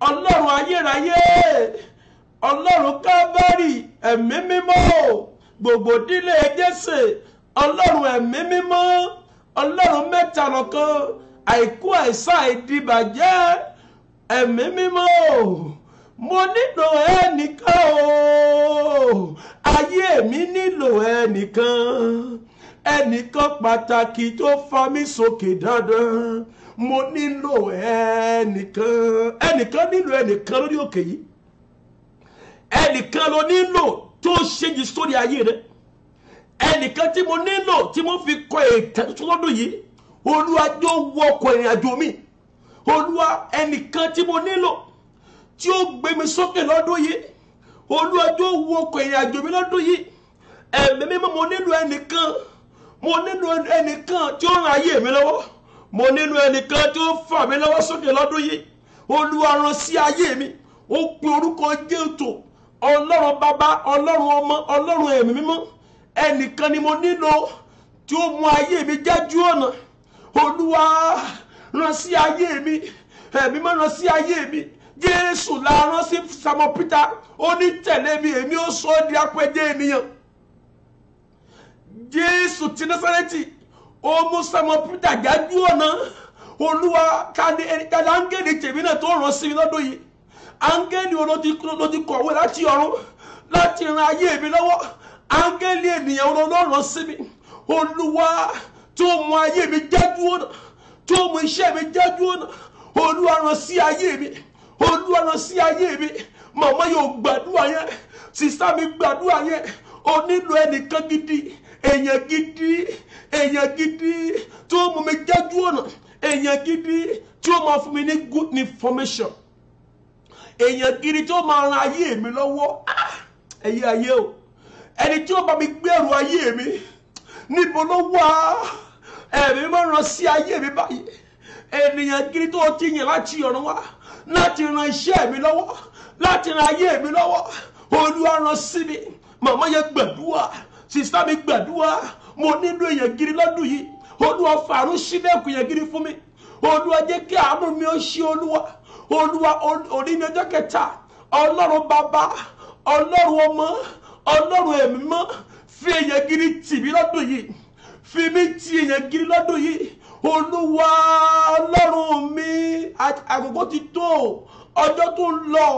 Ọlọ́run ayérayé Ọlọ́run kábàárì ẹ̀mí mímọ́ gbogbo ìdílé Jésè Ọlọ́run ẹ̀mí mímọ́ Ọlọ́run mẹ́ta lọ́kan àìkú àìsàn àìdìbàjẹ́ ẹ̀mí mímọ́ mo nílò ẹnìkan o ayé mi nílò ẹnìkan pàtàkì tó fa mí sókè dandan mo nílò ẹnìkan nílò ẹnìkan lórí òkè yìí ẹnìkan ló nílò tó ṣèjì sórí ayé rẹ ẹnìkan tí mo nílò tí mo fi kọ ètò lọ́dún yìí, Olúwa jọ̀ọ́ wọ ọkọ̀ ìrìn àjò mi. Olúwa, ẹnìkan tí mo nílò tí ó gbé mi sókè lọ́dún yìí, Olúwa jọ̀ọ́ wọ ọkọ̀ ìrìn àjò mi lọ́dún yìí. Ẹ̀mí mímọ́, mo nílò ẹnìkan, mo nílò ẹnìkan tí ó ràn ayé mi lọ́wọ́, mo nílò ẹnìkan tí ó fà mí lọ́wọ́ sókè lọ́dún yìí. Olúwa rán sí ayé mi. Ó pe orúkọ Jésù, Ọlọ́run Bàbá, Ọlọ́run Ọmọ, Ọlọ́run Ẹ̀mí mímọ́. Ẹnìkan ni mo nílò tí ó mú ayé mi jájú ọ̀nà. Olúwa rán sí ayé mi, Ẹ̀mí mímọ́ rán sí ayé mi. Jésù la rán sí Simon Peter, ó ní tẹ̀lé mi, èmi ó sọ ọ́ di apẹja ènìyàn. Jésù ti Násárẹ́tì, ó mú Simon Peter jájú ọ̀nà. Olúwa, ká ní áńgẹ́lì tèmi náà tó rán sí mi lọ́dún yìí. Áńgẹ́lì ló ti kọ̀wé láti ọ̀run láti ran ayé mi lọ́wọ́. Áńgẹ́lì ènìyàn ló rán sí mi. Olúwa, tó mú ayé mi jájú ọ̀nà, tó mú iṣẹ́ mi jájú ọ̀nà. Olúwa rán sí ayé mi, Olúwa rán sí ayé mi. Màmá yóò gbàdúrà yẹn, sísá mi gbàdúrà yẹn. O nílò ẹnìkan gidi, èèyàn gidi, èèyàn gidi tó mú mi jájú ọ̀nà, èèyàn gidi tí ó máa fún mi ní good information, èèyàn gidi tí ó máa ran ayé mi lọ́wọ́. Ẹ̀yin ayé o, ẹni tí ó bá mi gbèrú ayé mi, níbo ló wà? Ẹ̀mí máa rán sí ayé mi báyìí. Ènìyàn gidi tó ti yàn láti ọ̀run wá láti ran iṣẹ́ mi lọ́wọ́, láti ran ayé mi lọ́wọ́. Olúwa rán sí mi. Màmá yẹn gbàdúrà, sísá mi gbàdúrà. Mo nílò èèyàn gidi lọ́dún yìí. Olúwa fàánú ṣílẹ̀kùn èèyàn gidi fún mi. Olúwa jẹ́ kí àánú mi ó ṣí. Olúwa, òní ní ọjọ́ kẹta. Ọlọ́run Bàbá, Ọlọ́run Ọmọ, Ọlọ́run Ẹ̀mí mímọ́, fi èèyàn gidi tì mí lọ́dún yìí. Fi mí tì èèyàn gidi lọ́dún yìí. Olúwa, Ọlọ́run mi, àkókò ti tó, ọjọ́ tó ń lọ,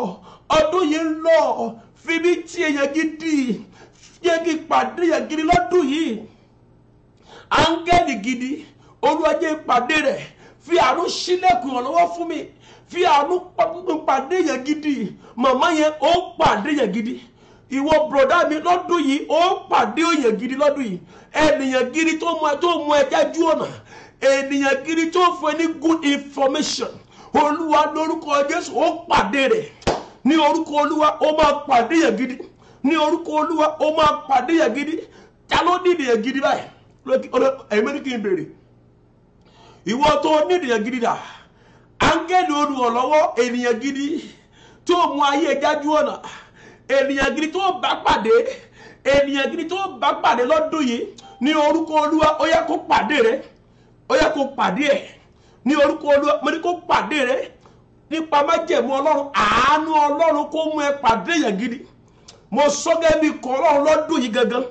ọdún yìí ń lọ. Fi mí tì èèyàn gidi, jẹ́ kí pàdé èèyàn gidi lọ́dún yìí. Áńgẹ́lì gidi, Olúwa jẹ́ ìpàdé rẹ̀. Fi àánú ṣílẹ̀kùn ìrànlọ́wọ́ fún mi. Fi àánú pàdé èèyàn gidi. Màmá yẹn ó pàdé èèyàn gidi. Ìwọ bùrọ̀dá mi lọ́dún yìí ó pàdé èèyàn gidi lọ́dún yìí. Ènìyàn gidi tó mú ẹ jájú ọ̀nà. Ènìyàn gidi tó fún ẹ ní good information. Olúwa lórúkọ Jésù ó pàdé rẹ̀. Ní orúkọ Olúwa ó máa pàdé èèyàn gidi. Ní orúkọ Olúwa ó máa pàdé èèyàn gidi. Ta ló ní èèyàn gidi báyìí? Ẹ̀mí ní kí n bèrè. Ìwọ tó ní èèyàn gidi dà. Áńgẹ́lì olùrànlọ́wọ́ ènìyàn gidi tó mú ayé jájú ọ̀nà. Ènìyàn gidi tó bá pàdé. Ènìyàn gidi tó bá pàdé lọ́dún yìí. Ní orúkọ Olúwa ó yẹ kó pàdé rẹ̀. Ó yẹ kó pàdé ẹ̀. Ní orúkọ Olúwa mo ní kó pàdé rẹ̀. Nípa májẹ̀mú Ọlọ́run, àánú Ọlọ́run kó mú ẹ pàdé èèyàn gidi. Mo sọ gẹ́gẹ́ bí kọ́ Ọlọ́run lọ́dún yìí gangan.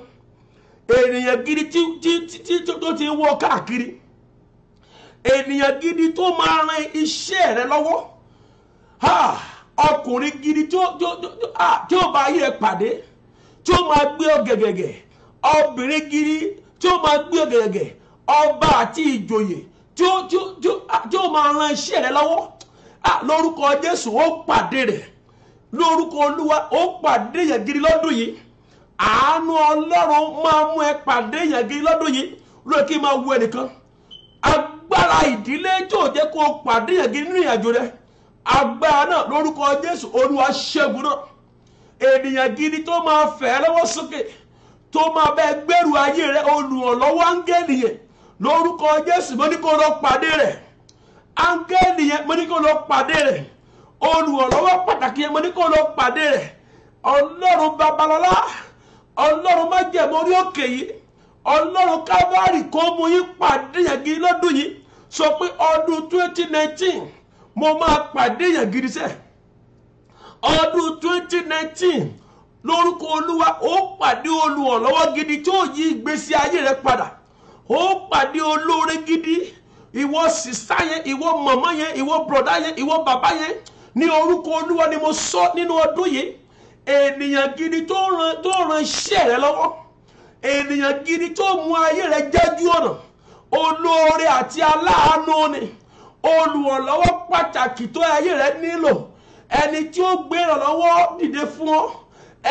Ènìyàn gidi tó ti ń wọ káàkiri. Ènìyàn gidi tó máa ran iṣẹ́ rẹ lọ́wọ́. Ọkùnrin gidi tí ó bá ayé ẹ pàdé, tí ó máa gbé ọ gẹ̀gẹ̀gẹ̀. Obìnrin gidi tí ó máa gbé ọ gẹ̀gẹ̀gẹ̀. Ọba àti ìjòyè tí ó máa ran iṣẹ́ rẹ lọ́wọ́. Lórúkọ Jésù ó pàdé rẹ̀. Lórúkọ Olúwa ó pàdé èèyàn gidi lọ́dún yìí. Àánú Ọlọ́run máa mú ẹ pàdé èèyàn gidi lọ́dún yìí. Lóye kí n máa wo ẹnìkan. Agbára ìdílé tó jẹ́ kó pàdé èèyàn gidi nínú ìrìnàjò rẹ. Agbára náà lórúkọ Jésù Olúwa ṣẹ́gun náà. Ènìyàn gidi tó máa fẹ́ lọ́wọ́ sókè, tó máa bẹ gbèrú ayé rẹ, olùrànlọ́wọ́ áńgẹ́lì yẹn. Lórúkọ Jésù mo ní kó lọ pàdé rẹ̀. Áńgẹ́lì yẹn mo ní kó lọ pàdé rẹ̀. Olùrànlọ́wọ́ pàtàkì yẹn mo ní kó lọ pàdé rẹ̀. Ọlọ́run Babalọ́lá, Ọlọ́run májẹ̀mú orí òkè yìí, Ọlọ́run Kávárì kó mú yín pàdé èèyàn gidi lọ́dún yìí. Sọ pé ọdún 2019 mo máa pàdé èèyàn gidi sẹ́. Ọdún 2019 lórúkọ Olúwa ó pàdé olùrànlọ́wọ́ gidi tí ó yí ìgbésí ayé rẹ padà. Ó pàdé olóore gidi. Ìwọ sísá yẹn, ìwọ màmá yẹn, ìwọ bùrọ̀dá yẹn, ìwọ bàbá yẹn. Ní orúkọ Olúwa ni mo sọ nínú ọdún yìí. Ènìyàn gidi tó ran iṣẹ́ rẹ lọ́wọ́. Ènìyàn gidi tó mú ayé rẹ jájú ọ̀nà. Olóore àti aláàánú ni. Olùrànlọ́wọ́ pàtàkì tó ayé rẹ nílò. Ẹni tí ó gbé ìrànlọ́wọ́ dìde fún ọ.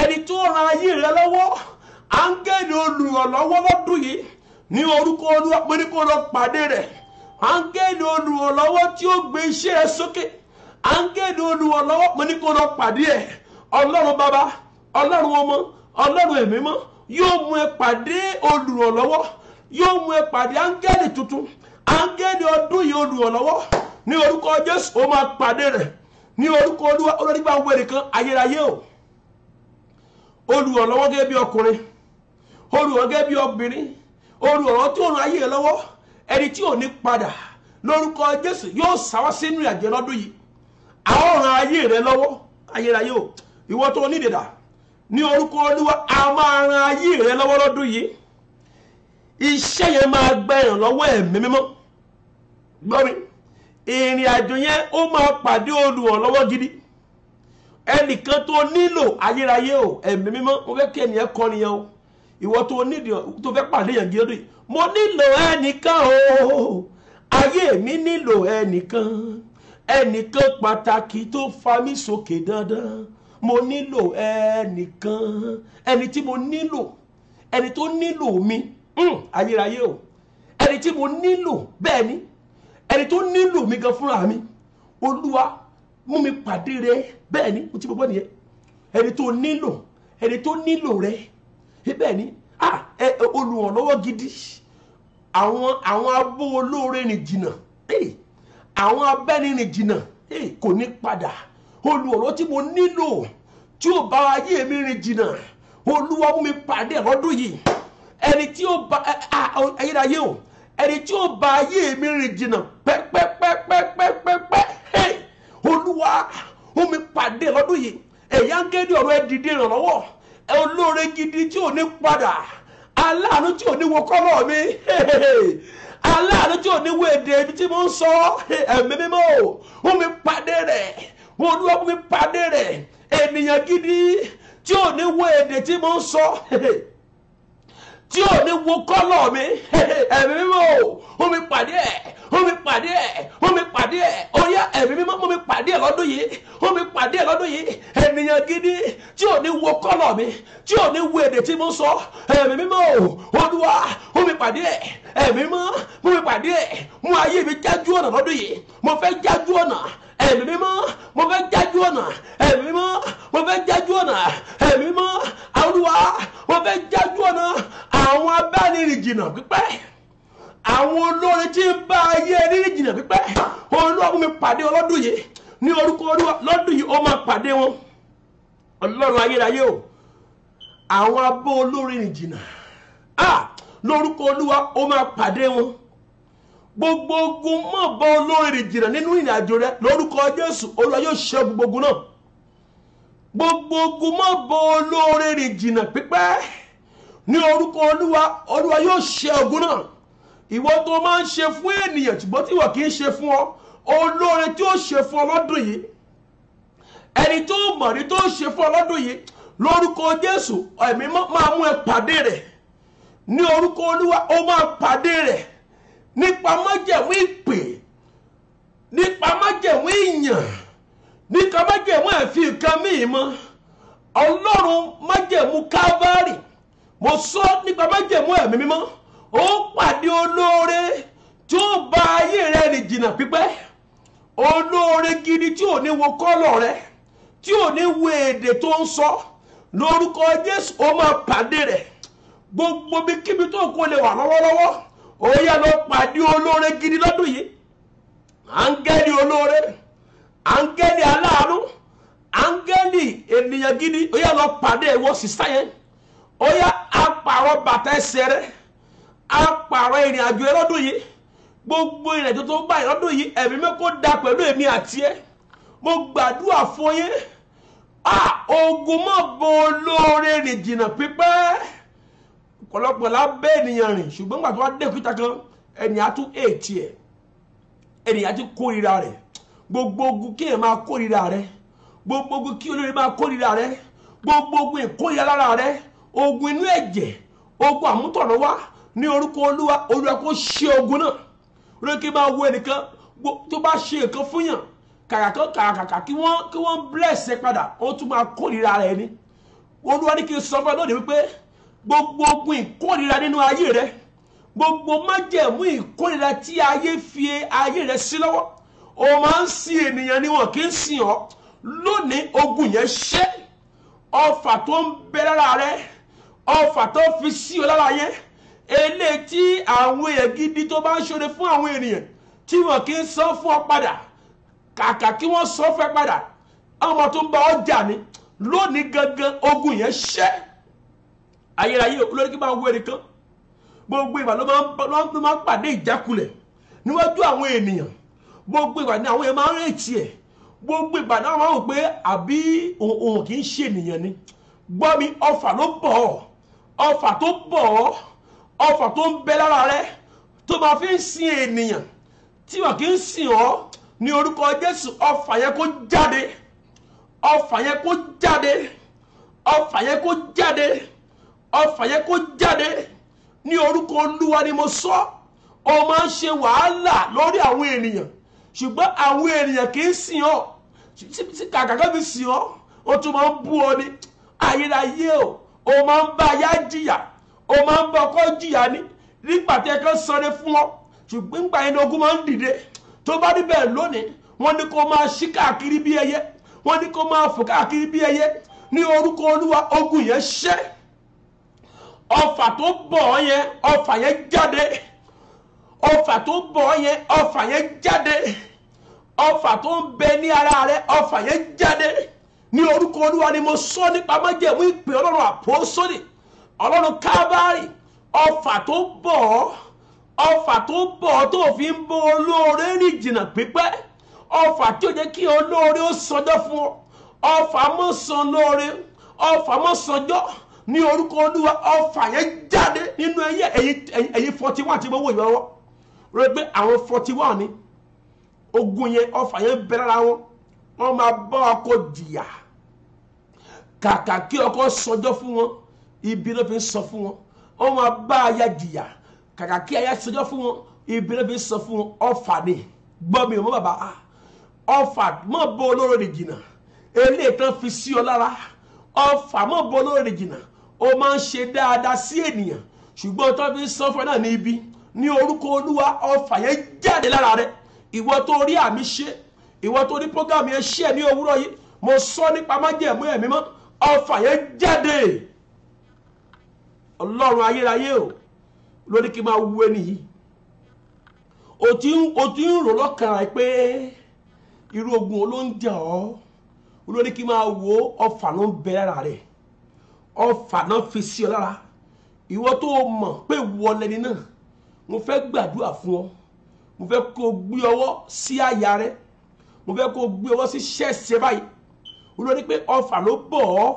Ẹni tó ran ayé rẹ lọ́wọ́. áńgẹ́lì olùrànlọ́wọ́ lọ́dún yìí ní orúkọ Olúwa pé ní kó lọ pàdé rẹ̀. Áńgẹ́lì olùrànlọ́wọ́ tí ó gbé iṣẹ́ rẹ̀ sókè, áńgẹ́lì olùrànlọ́wọ́ pé ní kó lọ pàdé ẹ̀. Ọlọ́run bàbá, Ọlọ́run ọmọ, Ọlọ́run ẹ̀mí mọ́ yóò mú ẹ pàdé olùrànlọ́wọ́, yóò mú ẹ pàdé áńgẹ́lì tuntun, áńgẹ́lì ọdún yìí olùrànlọ́wọ́ ní orúkọ Jésù. Ó máa pàdé rẹ̀ ní orúkọ Olúwa. Olórí bá wẹ̀ nìkan ayérayé o, olùrànlọ́wọ́ gẹ́gẹ́ bí ọkùnrin, olùrànlọ́wọ́ gẹ́gẹ́ bí obìnrin, olùrànlọ́wọ́ tí ó ràn ayé rẹ lọ́wọ́, ẹni tí ò ní padà lórúkọ Jésù yóò sáwá sínú ìrìnàjò lọ́dún yìí. Àwọn ràn ayé rẹ lọ́wọ́ ayérayé o, ìwọ tó ní ìdèdà ní orúkọ Olúwa a máa ràn ayé rẹ lọ́wọ́ lọ́dún yìí. Iṣẹ́ yẹn máa gba ìrànlọ́wọ́ ẹ̀mí mímọ́. Gbọ́ mi, ìrìn àjò yẹn ó máa pàdé olùrànlọ́wọ́ gidi, ẹnìkan tó nílò ayérayé o, ẹ̀mí mímọ́. Mo fẹ́ kí ẹnìyẹn kọ́ nìyẹn o, ìwọ tó nídìí tó fẹ́ pàdé yẹn gidi lódì. Mo nílò ẹnìkan o, ayé mi nílò ẹnìkan, ẹnìkan pàtàkì tó fa mí sókè dandan. Mo nílò ẹnìkan, ẹni tí mo nílò, ẹni tó nílò mi, ayérayé o, ẹni tí mo nílò, bẹ́ẹ̀ ni ẹni tó nílò mi gan fúnra mi. Olúwa mú mi pàdé rẹ, bẹ́ẹ̀ ni mo ti gbọ́ nìyẹn. Ẹni tó nílò, ẹni tó nílò rẹ, bẹ́ẹ̀ ni olùrànlọ́wọ́ gidi. Àwọn abó olóore rìn jìnnà, àwọn abẹ́ni rìn jìnnà kò ní padà. Olùrànlọ́wọ́ tí mo nílò tí ó bá ayé mi rìn jìnnà, Olúwa mú mi pàdé lọ́dún yìí. Ẹni tí ó bá ayérayé o, ẹni tí ó bá ayé mi rìn jìnnà pẹ́pẹ́pẹ́pẹ́pẹ́pẹ́, Olúwa mú mi pàdé lọ́dún yìí. Ẹ̀yà ń kéde ọ̀rọ̀ ẹ dìde ìrànlọ́wọ́, olóore gidi tí ò ní padà, aláàánú tí ò ní wo kọ́lọ̀ mi, aláàánú tí ò ní wo èdè ibi tí mo ń sọ. Ẹ̀mí mímọ́ mú mi pàdé rẹ̀, Olúwa mú mi pàdé rẹ̀. Ènìyàn gidi tí ò ní wo èdè tí mo ń sọ, tí ò ní wo kọ́lọ̀ mi, ẹ̀mí mímọ́ mú mi pàdé ẹ̀, mú mi pàdé ẹ̀, mú mi pàdé ẹ̀. Ó yá ẹ̀mí mímọ́ mú mi pàdé ẹ̀ lọ́dún yìí, mú mi pàdé ẹ̀ lọ́dún yìí. Ènìyàn gidi tí ò ní wo kọ́lọ̀ mi, tí ò ní wo èdè tí mo ń sọ, ẹ̀mí mímọ́ Olúwa mú mi pàdé ẹ̀, ẹ̀mí mímọ́ mú mi pàdé ẹ̀. Mú ayé mi jájú ọ̀nà lọ́dún yìí, mo fẹ́ jájú ọ̀nà. Ẹ̀mí mímọ́ mo fẹ́ jájú ọ̀nà, ẹ̀mí mímọ́ mo fẹ́ jájú ọ̀nà, ẹ̀mí mímọ́ Olúwa mo fẹ́ jájú ọ̀nà. Àwọn abánirìn jìnnà pípẹ́, àwọn olórin tí ń bá ayé rírìn jìnnà pípẹ́, Olúwa mú mi pàdé ọlọ́dún yìí ní orúkọ Olúwa. Lọ́dún yìí ó máa pàdé wọn. Ọlọ́run ayérayé o, àwọn abó olórin rìn jìnnà, lórúkọ Olúwa ó máa pàdé wọn. Gbogbo ogun mọ̀ bọ́ olóore jìnnà nínú ìrìn àjò rẹ lórúkọ Jésù. Olúwa yóò ṣẹ́gun gbogbo náà. Gbogbo ogun mọ̀ bọ́ olóore jìnnà pípẹ́ ní orúkọ Olúwa. Olúwa yóò ṣẹ́ ogun náà. Ìwọ tó máa ń ṣe fún ènìyàn ṣùgbọ́n tí wọ́n kì í ṣe fún ọ, olóore tí ó ṣe fún ọ lọ́dún yìí, ẹni tó mọ̀ ní tó ṣe fún ọ lọ́dún yìí lórúkọ Jésù, ẹ̀mí máa mú ẹ pàdé rẹ̀ ní orúkọ Olúwa. Ó máa pàdé rẹ̀ nípa májẹ̀mú ìpè, nípa májẹ̀mú ìyàn, nípa májẹ̀mú ẹ̀fí nǹkan míì mọ́. Ọlọ́run májẹ̀mú Kávárì, mo sọ nípa májẹ̀mú ẹ̀mí mímọ́. Ó pàdé olóore tí ó bá ayé rẹ rìn jìnnà pípẹ́, olóore gidi tí ò ní wo kọ́lọ̀ rẹ, tí ò ní wo èdè tó ń sọ. Lórúkọ Jésù ó máa pàdé rẹ̀. Gbogbo bí kíbi tó kó lè wà lọ́wọ́lọ́wọ́, ó yá lọ pàdé olóore gidi lọ́dún yìí. Áńgẹ́lì olóore, áńgẹ́lì aláàánú, áńgẹ́lì ènìyàn gidi, ó yá lọ pàdé ìwọ sísá yẹn. Ó yá apààrọ̀ bàtà ẹsẹ̀ rẹ̀, apààrọ̀ ìrìn àjò ẹ lọ́dún yìí. Gbogbo ìrìn àjò tó ń bá ẹ lọ́dún yìí, ẹ̀mí mi kó dà pẹ̀lú èmi àti ẹ. Mo gbàdúrà fún yín. Ogun mọ̀ bọ́ olóore rìn jìnnà pípẹ́. Ọ̀pọ̀lọpọ̀ lábẹ́ ènìyàn rìn, ṣùgbọ́n gbà tó wá dé òkúta kan, ènìyàn tún èètì ẹ̀, ènìyàn tún kórìíra rẹ̀. Gbogbo ogun kí èèyàn máa kórìíra rẹ̀, gbogbo ogun kí olóore máa kórìíra rẹ̀, gbogbo ogun ìkórìíra lára rẹ̀, ogun inú ẹ̀jẹ̀, ogun àmútọ̀rọ̀wá ní orúkọ Olúwa. Olúwa kó ṣe ogun náà. Olúwa kí máa wo ẹnìkan tó bá ṣe nǹkan fún yàn, kàkà kí wọ́n bless ẹ padà, ó tún máa kórìíra rẹ̀ ni. Olúwa ní kí n sọ fún ẹ lónìí wípé gbogbo ogun ìkórìíra nínú ayé rẹ, gbogbo májẹ̀mú ìkórìíra tí ayé fi ayé rẹ sí lọ́wọ́, o máa ń sin ènìyàn ni wọn kì í sìn ọ́. Lónìí ogun yẹn ṣẹ́. Ọfà tó ń bẹ lára rẹ, ọfà tó fi sí ọ lára yẹn, eléyìí tí àwọn èèyàn gidi tó bá ń ṣoore fún àwọn ènìyàn tí wọn kì í sọ fún ọ padà, kàkà kí wọ́n sọ fẹ́ padà, ọmọ tó ń bá ọjà ni. Lónìí gangan ogun yẹn ṣẹ́. Ayérayé olórí kí máa wọ ẹnìkan, gbogbo ìgbà ló máa ń pàdé ìjákulẹ̀ níwájú àwọn ènìyàn, gbogbo ìgbà ni àwọn èèyàn máa ń retí ẹ̀, gbogbo ìgbà náà máa ń wò pé àbí òun kì í ṣe ènìyàn ni. Gbọ́ mi, ọfà ló bọ̀ ọ́, ọfà tó bọ̀ ọ́, ọfà tó ń bẹ lára rẹ tó máa fi ń sin ènìyàn tí wọn kì í sìn ọ́, ní orúkọ Jésù ọfà yẹn kó jáde, ọfà yẹn kó jáde, ọfà yẹn kó jáde, ọfà yẹn kó jáde ní orúkọ Olúwa ni mo sọ. O máa ń ṣe wàhálà lórí àwọn ènìyàn, ṣùgbọ́n àwọn ènìyàn kì í sìn ọ́, tí kàkà fi sìn ọ́, ó tún máa ń bú ọ ní. Ayérayé o máa ń bá aya jìyà, o máa ń bá ọkọ jìyà ní nígbà tí ẹ̀kan sọ̀rọ̀ fún ọ, ṣùgbọ́n nígbà yẹn ni ogun máa ń dìde. Tó bá rí bẹ́ẹ̀ lónìí, wọ́n ní kó máa ṣí káàkiri bí ẹyẹ, wọ́n ní kó máa fò káàkiri bí ẹyẹ. Ní orúkọ Olúwa ogun yẹn ṣẹ́. Ọfà tó bọ̀ ọ́ yẹn, ọfà yẹn jáde. Ọfà tó bọ̀ ọ́ yẹn, ọfà yẹn jáde. Ọfà tó ń bẹ ní ara rẹ, ọfà yẹn jáde. Ní orúkọ Olúwa ni mo sọ nípa májẹ̀mú ìpè Ọlọ́run àpọ́sólì, Ọlọ́run Kábárì. Ọfà tó bọ̀ ọ́, ọfà tó bọ̀ ọ́ tó fi ń bọ́ olóore rìn jìnnà pípẹ́, ọfà tí ó jẹ́ kí olóore ó sọjọ́ fún ọ, ọfà mọ́ san lóore, ọfà mọ́ sanjọ́. Ní orúkọ Olúwa ọfà yẹn jáde nínú ẹ̀yin 41 tí mo wò yọ wọ́ rẹ pé àwọn 41 ni ogun yẹn, ọfà yẹn bẹ̀rẹ̀ ara wọn. Wọ́n máa bá ọkọ jìyà, kàkà kí ọkọ sọjọ́ fún wọn, ibi ló fi ń sọ fún wọn. Wọ́n máa bá aya jìyà, kàkà kí aya sọjọ́ fún wọn, ibi ló fi ń sọ fún wọn. Ọfà ni. Gbọ́ mi ò mọ́ bàbá, ọfà mọ́ bọ́ olóore jìnnà, eléyìí tán fi sí ọ lára. Ọfà mọ́ bọ́ olóore jìnnà, ó máa ń ṣe dáadáa sí ènìyàn, ṣùgbọ́n tó fi ń sọ fún ẹ náà ní ibi. Ní orúkọ Olúwa ọfà yẹn jáde lára rẹ. Ìwọ tó rí àmì ṣe, ìwọ tó ní program yẹn ṣe ní òwúrọ̀ yìí, mo sọ nípa májẹ̀mú ẹ̀mí mọ́, ọfà yẹn jáde. Ọlọ́run ayérayé o lórí kí n máa wú ẹni yìí. O ti ń rò lọ́kàn rẹ pé irú ogun ló ń jà ọ́, lórí kí n máa wo ọfà ló ń bẹ lára rẹ, ọfà náà fi sí ọ lára. Ìwọ tó mọ̀ pé wọlé ni náà, mo fẹ́ gbàdúrà fún ọ, mo fẹ́ kó gbé ọwọ́ sí àyà rẹ, mo fẹ́ kó gbé ọwọ́ sí ṣẹ́ẹ̀ṣẹ́ báyìí. Olórí pé ọfà ló bọ̀ ọ́,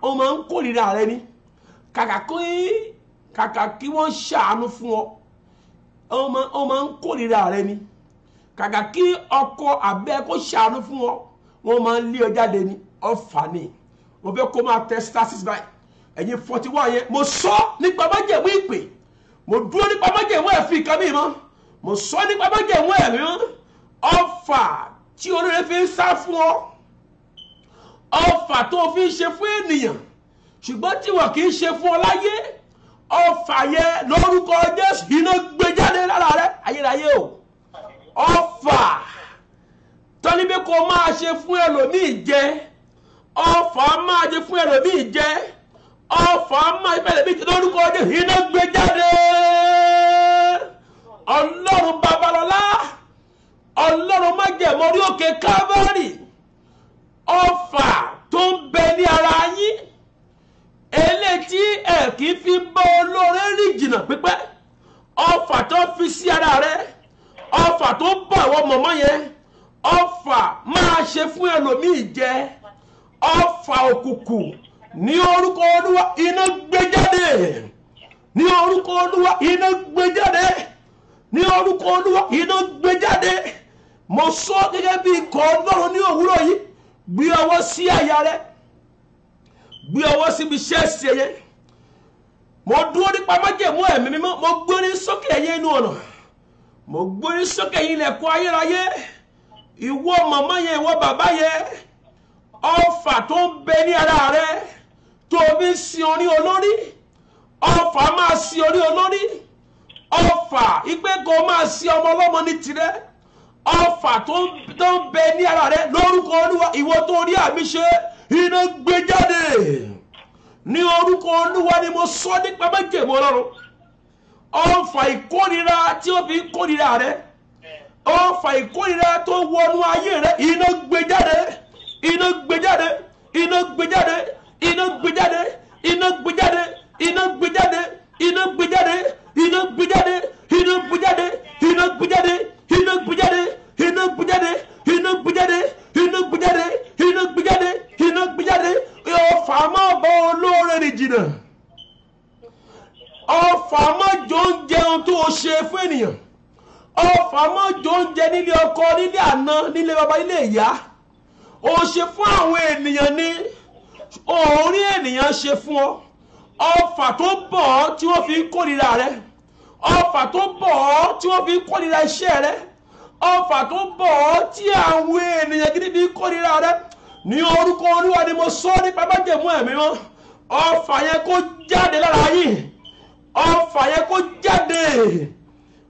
o máa ń kórìíra rẹ ni. Kàkà kí wọ́n ṣàánú fún ọ, o máa ń kórìíra rẹ ni. Kàkà kí ọkọ àbẹ́ kó ṣàánú fún ọ, wọ́n máa ń lé ọ jáde ni. Ọfà ni. Mo fẹ́ kó máa tẹ stasis báyìí. Ẹ̀yin 41 yẹn, mo sọ nípa májẹ̀mú ìpè, mo dúró nípa májẹ̀mú ẹ̀fì kan mi mọ́, mo sọ nípa májẹ̀mú ẹ̀mí mọ́. Ọfà tí olóore fi ń sá fún ọ, ọfà tó fi ń ṣe fún ènìyàn ṣùgbọ́n tí wọ́n kì í ṣe fún ọ láyé, ọfà yẹn lórúkọ Jésù iná gbé jáde lára rẹ. Ayérayé o, ọfà tọ́ni bí kò máa ṣe fún ẹlòmíì jẹ, ọfà máa ṣe fún ẹlòmíì jẹ, ọfà máa ṣe fún ẹlòmíì jẹ, lórúkọ Jésù iná gbé jáde. Ọlọ́run Babalọ́lá, Ọlọ́run májẹ̀mú orí òkè Kávárì, ọfà tó ń bẹ ní ara yín, eléyìí tí ẹ kì í fi bá olóore rìn jìnnà pípẹ́, ọfà tó fi sí ara rẹ, ọfà tó bọ̀ àwọn mọ̀mọ́ yẹn, ọfà máa ṣe fún ẹlòmíì jẹ, ọfà òkùnkùn, ní orúkọ Olúwa iná gbé jáde. Ní orúkọ Olúwa iná gbé jáde. Ní orúkọ Olúwa iná gbé jáde. Mo sọ gẹ́gẹ́ bí ikọ̀ Ọlọ́run ní òwúrọ̀ yìí, gbé ọwọ́ sí àyà rẹ, gbé ọwọ́ síbi ṣẹ́ẹ̀sì yẹn. Mo dúró nípa májẹ̀mú ẹ̀mí mímọ́, mo gbórí sókè ẹ̀yin inú ọ̀nà, mo gbórí sókè ẹ̀yin ilẹ̀kùn ayérayé. Ìwọ màmá yẹn, ìwọ bàbá yẹn, ọfà tó ń bẹ ní ara rẹ tó fi sin orí olórí, ọfà máa sin orí olórí, ọfà ìpè kó máa sin ọmọ ọlọ́mọ ní tirẹ̀, ọfà tó ń bẹ ní ara rẹ lórúkọ Olúwa, ìwọ tó rí àmì ṣe iná gbé jáde ní orúkọ Olúwa ni mo sọ nípa májẹ̀mú Ọlọ́run. Ọfà ìkórìíra tí ó fi ń kórìíra rẹ, ọfà ìkórìíra tó wọnú ayé rẹ, iná gbé jáde, iná gbé jáde, iná gbé jáde, iná gbé jáde, iná gbé jáde, iná gbé jáde, iná gbé jáde, iná gbé jáde, iná gbé jáde, iná gbé jáde, iná gbé jáde, iná gbé jáde, iná gbé jáde, iná gbé jáde, iná gbé jáde, iná gbé jáde. Ọfà máa bá olóore rìn jìnnà, ọfà máa jọ ń jẹun tó o ṣe fún ènìyàn, ọfà máa jọ ń jẹ nílé ọkọ, nílé àná, nílé baba, nílé ìyá, o ṣe fún àwọn ènìyàn ní orí ènìyàn ṣe fún ọ. Ọfà tó bọ̀ ọ́ tí wọ́n fi ń kórìíra rẹ, ọfà tó bọ̀ ọ́ tí wọ́n fi ń kórìíra iṣẹ́ rẹ, ọfà tó bọ̀ ọ́ tí àwọn ènìyàn gidi fi ń kórìíra rẹ, ní orúkọ Olúwa ni mo sọ nípa májẹ̀mú ẹ̀mí wọn. Ọfà yẹn kó jáde lára yín, ọfà yẹn kó jáde.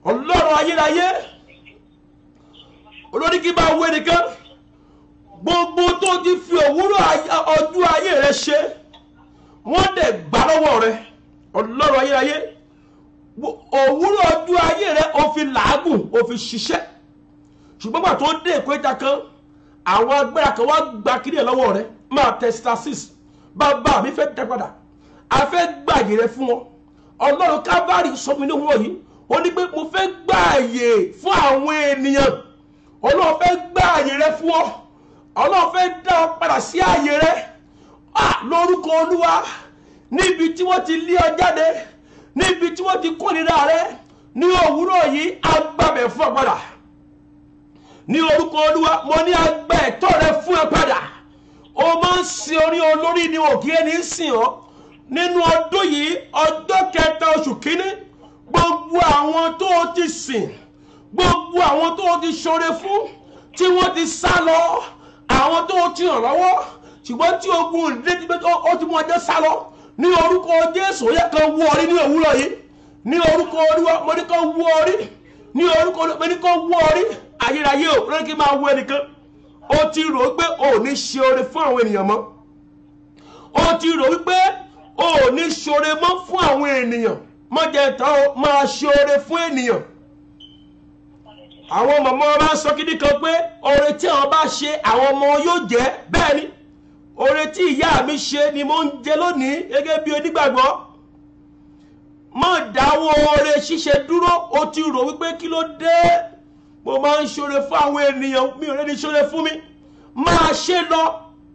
Ọlọ́run ayérayé, olórí kí bá wé nìkan, gbogbo tó ti fi òwúrọ̀ ọjọ́ ayé rẹ ṣe wọ́n dẹ̀ gbà lọ́wọ́ rẹ. Ọlọ́run ayérayé, òwúrọ̀ ọjọ́ ayé rẹ ó fi làágùn, ó fi ṣiṣẹ́, ṣùgbọ́n gbà tó dé ìkóríta kan, àwọn agbára kan wá gba kíní ẹ̀ lọ́wọ́ rẹ. Máa testasis, bàbá mi fẹ́ dá padà, a fẹ́ gbàyè rẹ fún wọn. Ọlọ́run Calvary sọ mi ní òwúrọ̀ yìí, ó ní pé mo fẹ́ gbàyè fún àwọn ènìyàn. Ọlọ́run fẹ́ gbàyè rẹ fún ọ, Ọlọ́run fẹ́ dá ọ padà sí ààyè rẹ. Lórúkọ Olúwa, níbi tí wọ́n ti lé ọ jáde, níbi tí wọ́n ti kórìíra rẹ, ní òwúrọ̀ yìí agbábẹ̀ fún ọ padà. Ní orúkọ Olúwa, mo ní agbá ẹ̀tọ́ rẹ fún ẹ padà. O máa ń sin orí olórí ni òkè ẹni sìn ọ́. Nínú ọdún yìí, ọjọ́ kẹta oṣù kínní, gbogbo àwọn tó o ti sìn, gbogbo àwọn tó o ti ṣoore fún, tí wọ́n ti sá lọ, àwọn tó o ti ràn lọ́wọ́, ṣùgbọ́n tí ogun ìdílé ó ti mú ọjọ́ sá lọ, ní orúkọ Jésù ó yẹ kan wú orí ní òwúrọ̀ yìí. Ní orúkọ Olúwa, mo ní kan wú orí, ní orúkọ Olúwa, mo ní kan wú orí. Ayérayé ò lórí kí máa wú ẹnìkan. Ó ti rò wípé o ò ní ṣe oore fún àwọn ènìyàn mọ́, ó ti rò wípé o ò ní ṣe oore mọ́ fún àwọn ènìyàn. Mọ́jẹ̀ tán o, máa ṣe oore fún ènìyàn. Àwọn màmá bá sọ kíní kan pé oore tí àwọn bá ṣe àwọn ọmọ yóò jẹ. Bẹ́ẹ̀ ni, oore tí ìyá mi ṣe ni mo ń jẹ lónìí gẹ́gẹ́ bí onígbàgbọ́. Má dáwọ́ oore ṣíṣe dúró. Ó ti rò wípé kí ló dé, mo máa ń ṣoore fún àwọn ènìyàn, mi ò rẹ́ni ṣoore fún mi. Máa ṣe lọ,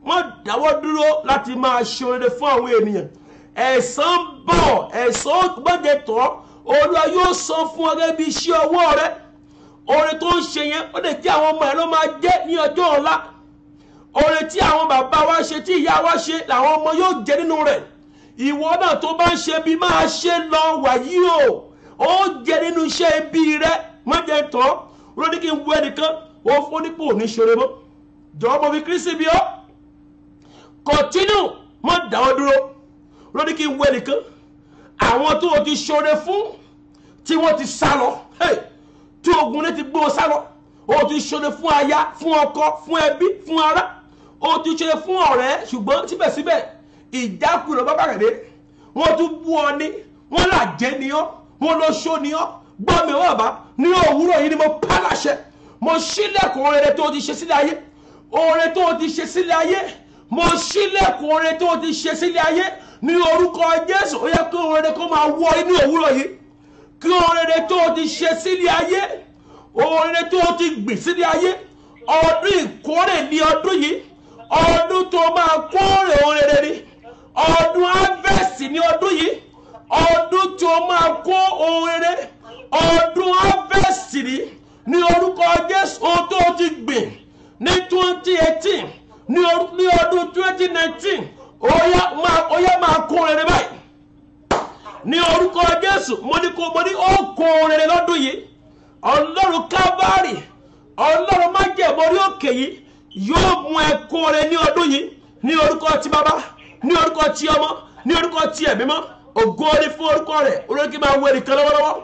má dáwọ́ dúró láti máa ṣoore fún àwọn ènìyàn. Ẹ̀san bọ̀, ẹ̀san gbọ́dẹ̀ tọ́, Olúwa yóò san fún ọ gẹ́gẹ́ bí iṣẹ́ ọwọ́ rẹ. Oore tó ń ṣe yẹn ó lè jẹ́ àwọn ọmọ ẹ̀ ló máa jẹ́ ní ọjọ́ ọ̀la. Oore tí àwọn bàbá wa ṣe, tí ìyá wa ṣe, làwọn ọmọ yóò jẹ nínú rẹ̀. Ìwọ náà tó bá ń ṣe bí, máa ṣe lọ wàyí o, ó jẹ nínú iṣẹ́ ibi rẹ. Má jẹ́ tán lórí kí n wú ẹnìkan, ó fún nípò ní ṣoore mọ́. Jọ̀wọ́ mo fi Kristi bí ọ́, continue, má dáwọ́ dúró lórí kí n wú ẹnìkan. Àwọn tó o ti ṣoore fún tí wọ́n ti sá lọ, tí ogun ní ti gbó sá lọ, o ti ṣoore fún aya, fún ọkọ, fún ẹbí, fún ará, o ti ṣoore fún ọ̀rẹ́, ṣùgbọ́n síbẹ̀síbẹ̀ ìjákulẹ̀ bá bàrẹ̀ dé. Wọ́n tún bú ọ ní, wọ́n là jẹ́ ni ọ́, wọ́n lọ ṣó ni ọ́. Gbọ́ mi wọ́n bá ní òwúrọ̀ yìí ni mo pa láṣẹ, mo ṣílẹ̀kùn oore tó ti ṣe sílẹ̀ ayé, oore tó ti ṣe sílẹ̀ ayé, mo ṣílẹ̀kùn oore tó ti ṣe sílẹ̀ ayé ní orúkọ Jésù. Ó yẹ kí oore kó máa wọ inú òwúrọ̀ yìí, kí oore tó ti ṣe sílẹ̀ ayé, oore tó ti gbìn sílẹ̀ ayé. Ọdún ìkórè ní ọdún yìí, ọdún tó máa kórè oore ni, ọdún harvest ní ọdún yìí, ọdún tó máa kó oore, ọdún harvest ní orúkọ Jésù. Ohun tó ti gbìn ní 2018, ní ọdún 2019, ó yá máa kó oore báyìí ní orúkọ Jésù. Mo ní ó kó oore lọ́dún yìí. Ọlọ́run Calvary, Ọlọ́run májẹ̀mú orí òkè yìí yóò mú ẹ kó oore ní ọdún yìí ní orúkọ ti Bàbá, ní orúkọ ti ọmọ ní orúkọ ti ẹ̀mí mọ́ ògo ni fún orúkọ rẹ̀ olórí máa wọ ẹnìkan lọ́wọ́lọ́wọ́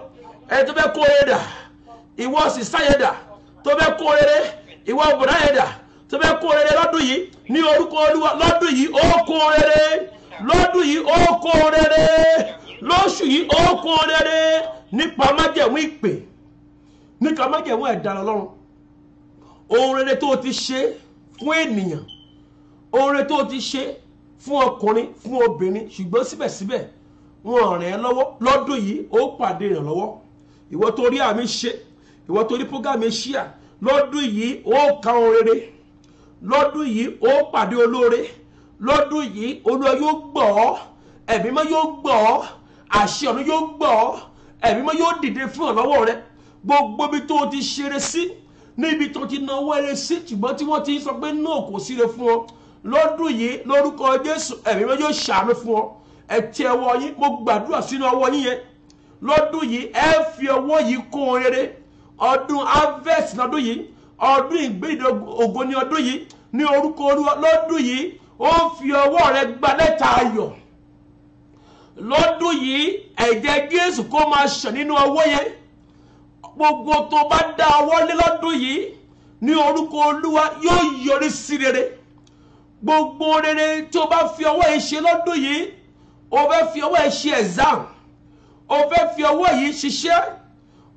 ẹni tó fẹ́ kó rere dà ìwọ sì sáyẹ dà tó fẹ́ kó rere ìwọ bùrá yẹ dà tó fẹ́ kó rere lọ́dún yìí ní orúkọ Olúwa lọ́dún yìí ó kó rere lọ́dún yìí ó kó rere lóṣù yìí ó kó rere nípa májẹ̀mú ìpè nípa májẹ̀mú ẹ̀dá Ọlọ́run ohun rere tó ti ṣe fún ènìyàn ohun rere tó ti ṣe fún ọkùnrin fún obìnrin ṣùgbọ́n síbẹ̀síbẹ̀ wọn ràn ẹ́ lọ́wọ́ lọ́dún yìí ó pàdé ìrànlọ́wọ́ ìwọ tó rí àmì ṣe ìwọ tó rí prógámì ṣíà lọ́dún yìí ó ka ohun rere lọ́dún yìí ó pàdé olóore lọ́dún yìí Olúwa yóò gbọ́ ọ́ ẹ̀mí mọ́ yóò gbọ́ ọ́ àṣẹ ọ̀run yóò gbọ́ ọ́ ẹ̀mí mọ́ yóò dìde fún ọ̀lọ́wọ́ rẹ gbogbo ibi tó ti ṣeré sí níbi tó ti náwó eré sí ṣùgbọ́n tí wọ́n ti sọ pé náà kò síre fún ọ lọ́dún yìí lórúkọ Jésù ẹ̀mí mọ́ yóò ṣàánú fún ọ ẹ tẹ ọwọ́ yín mo gbàdúrà sínú ọwọ́ yín yẹn lọ́dún yìí ẹ fi ọwọ́ yìí kó rere ọdún harvest lọ́dún yìí ọdún ìgbéde ògo ní ọdún yìí ní orúkọ Olúwa lọ́dún yìí ó fi ọwọ́ rẹ gba lẹ́tà ayọ̀ lọ́dún yìí ẹ̀jẹ̀ Jésù kó máa ṣàn nínú ọwọ́ yẹn gbogbo tó bá dá ọwọ́ lé lọ́dún yìí ní orúkọ Olúwa yóò yọrí sí rere gbogbo rere tí o bá fi ọwọ́ yìí ṣe lọ́dún yìí o fẹ́ fi ọwọ́ yìí ṣe exam o fẹ́ fi ọwọ́ yìí ṣiṣẹ́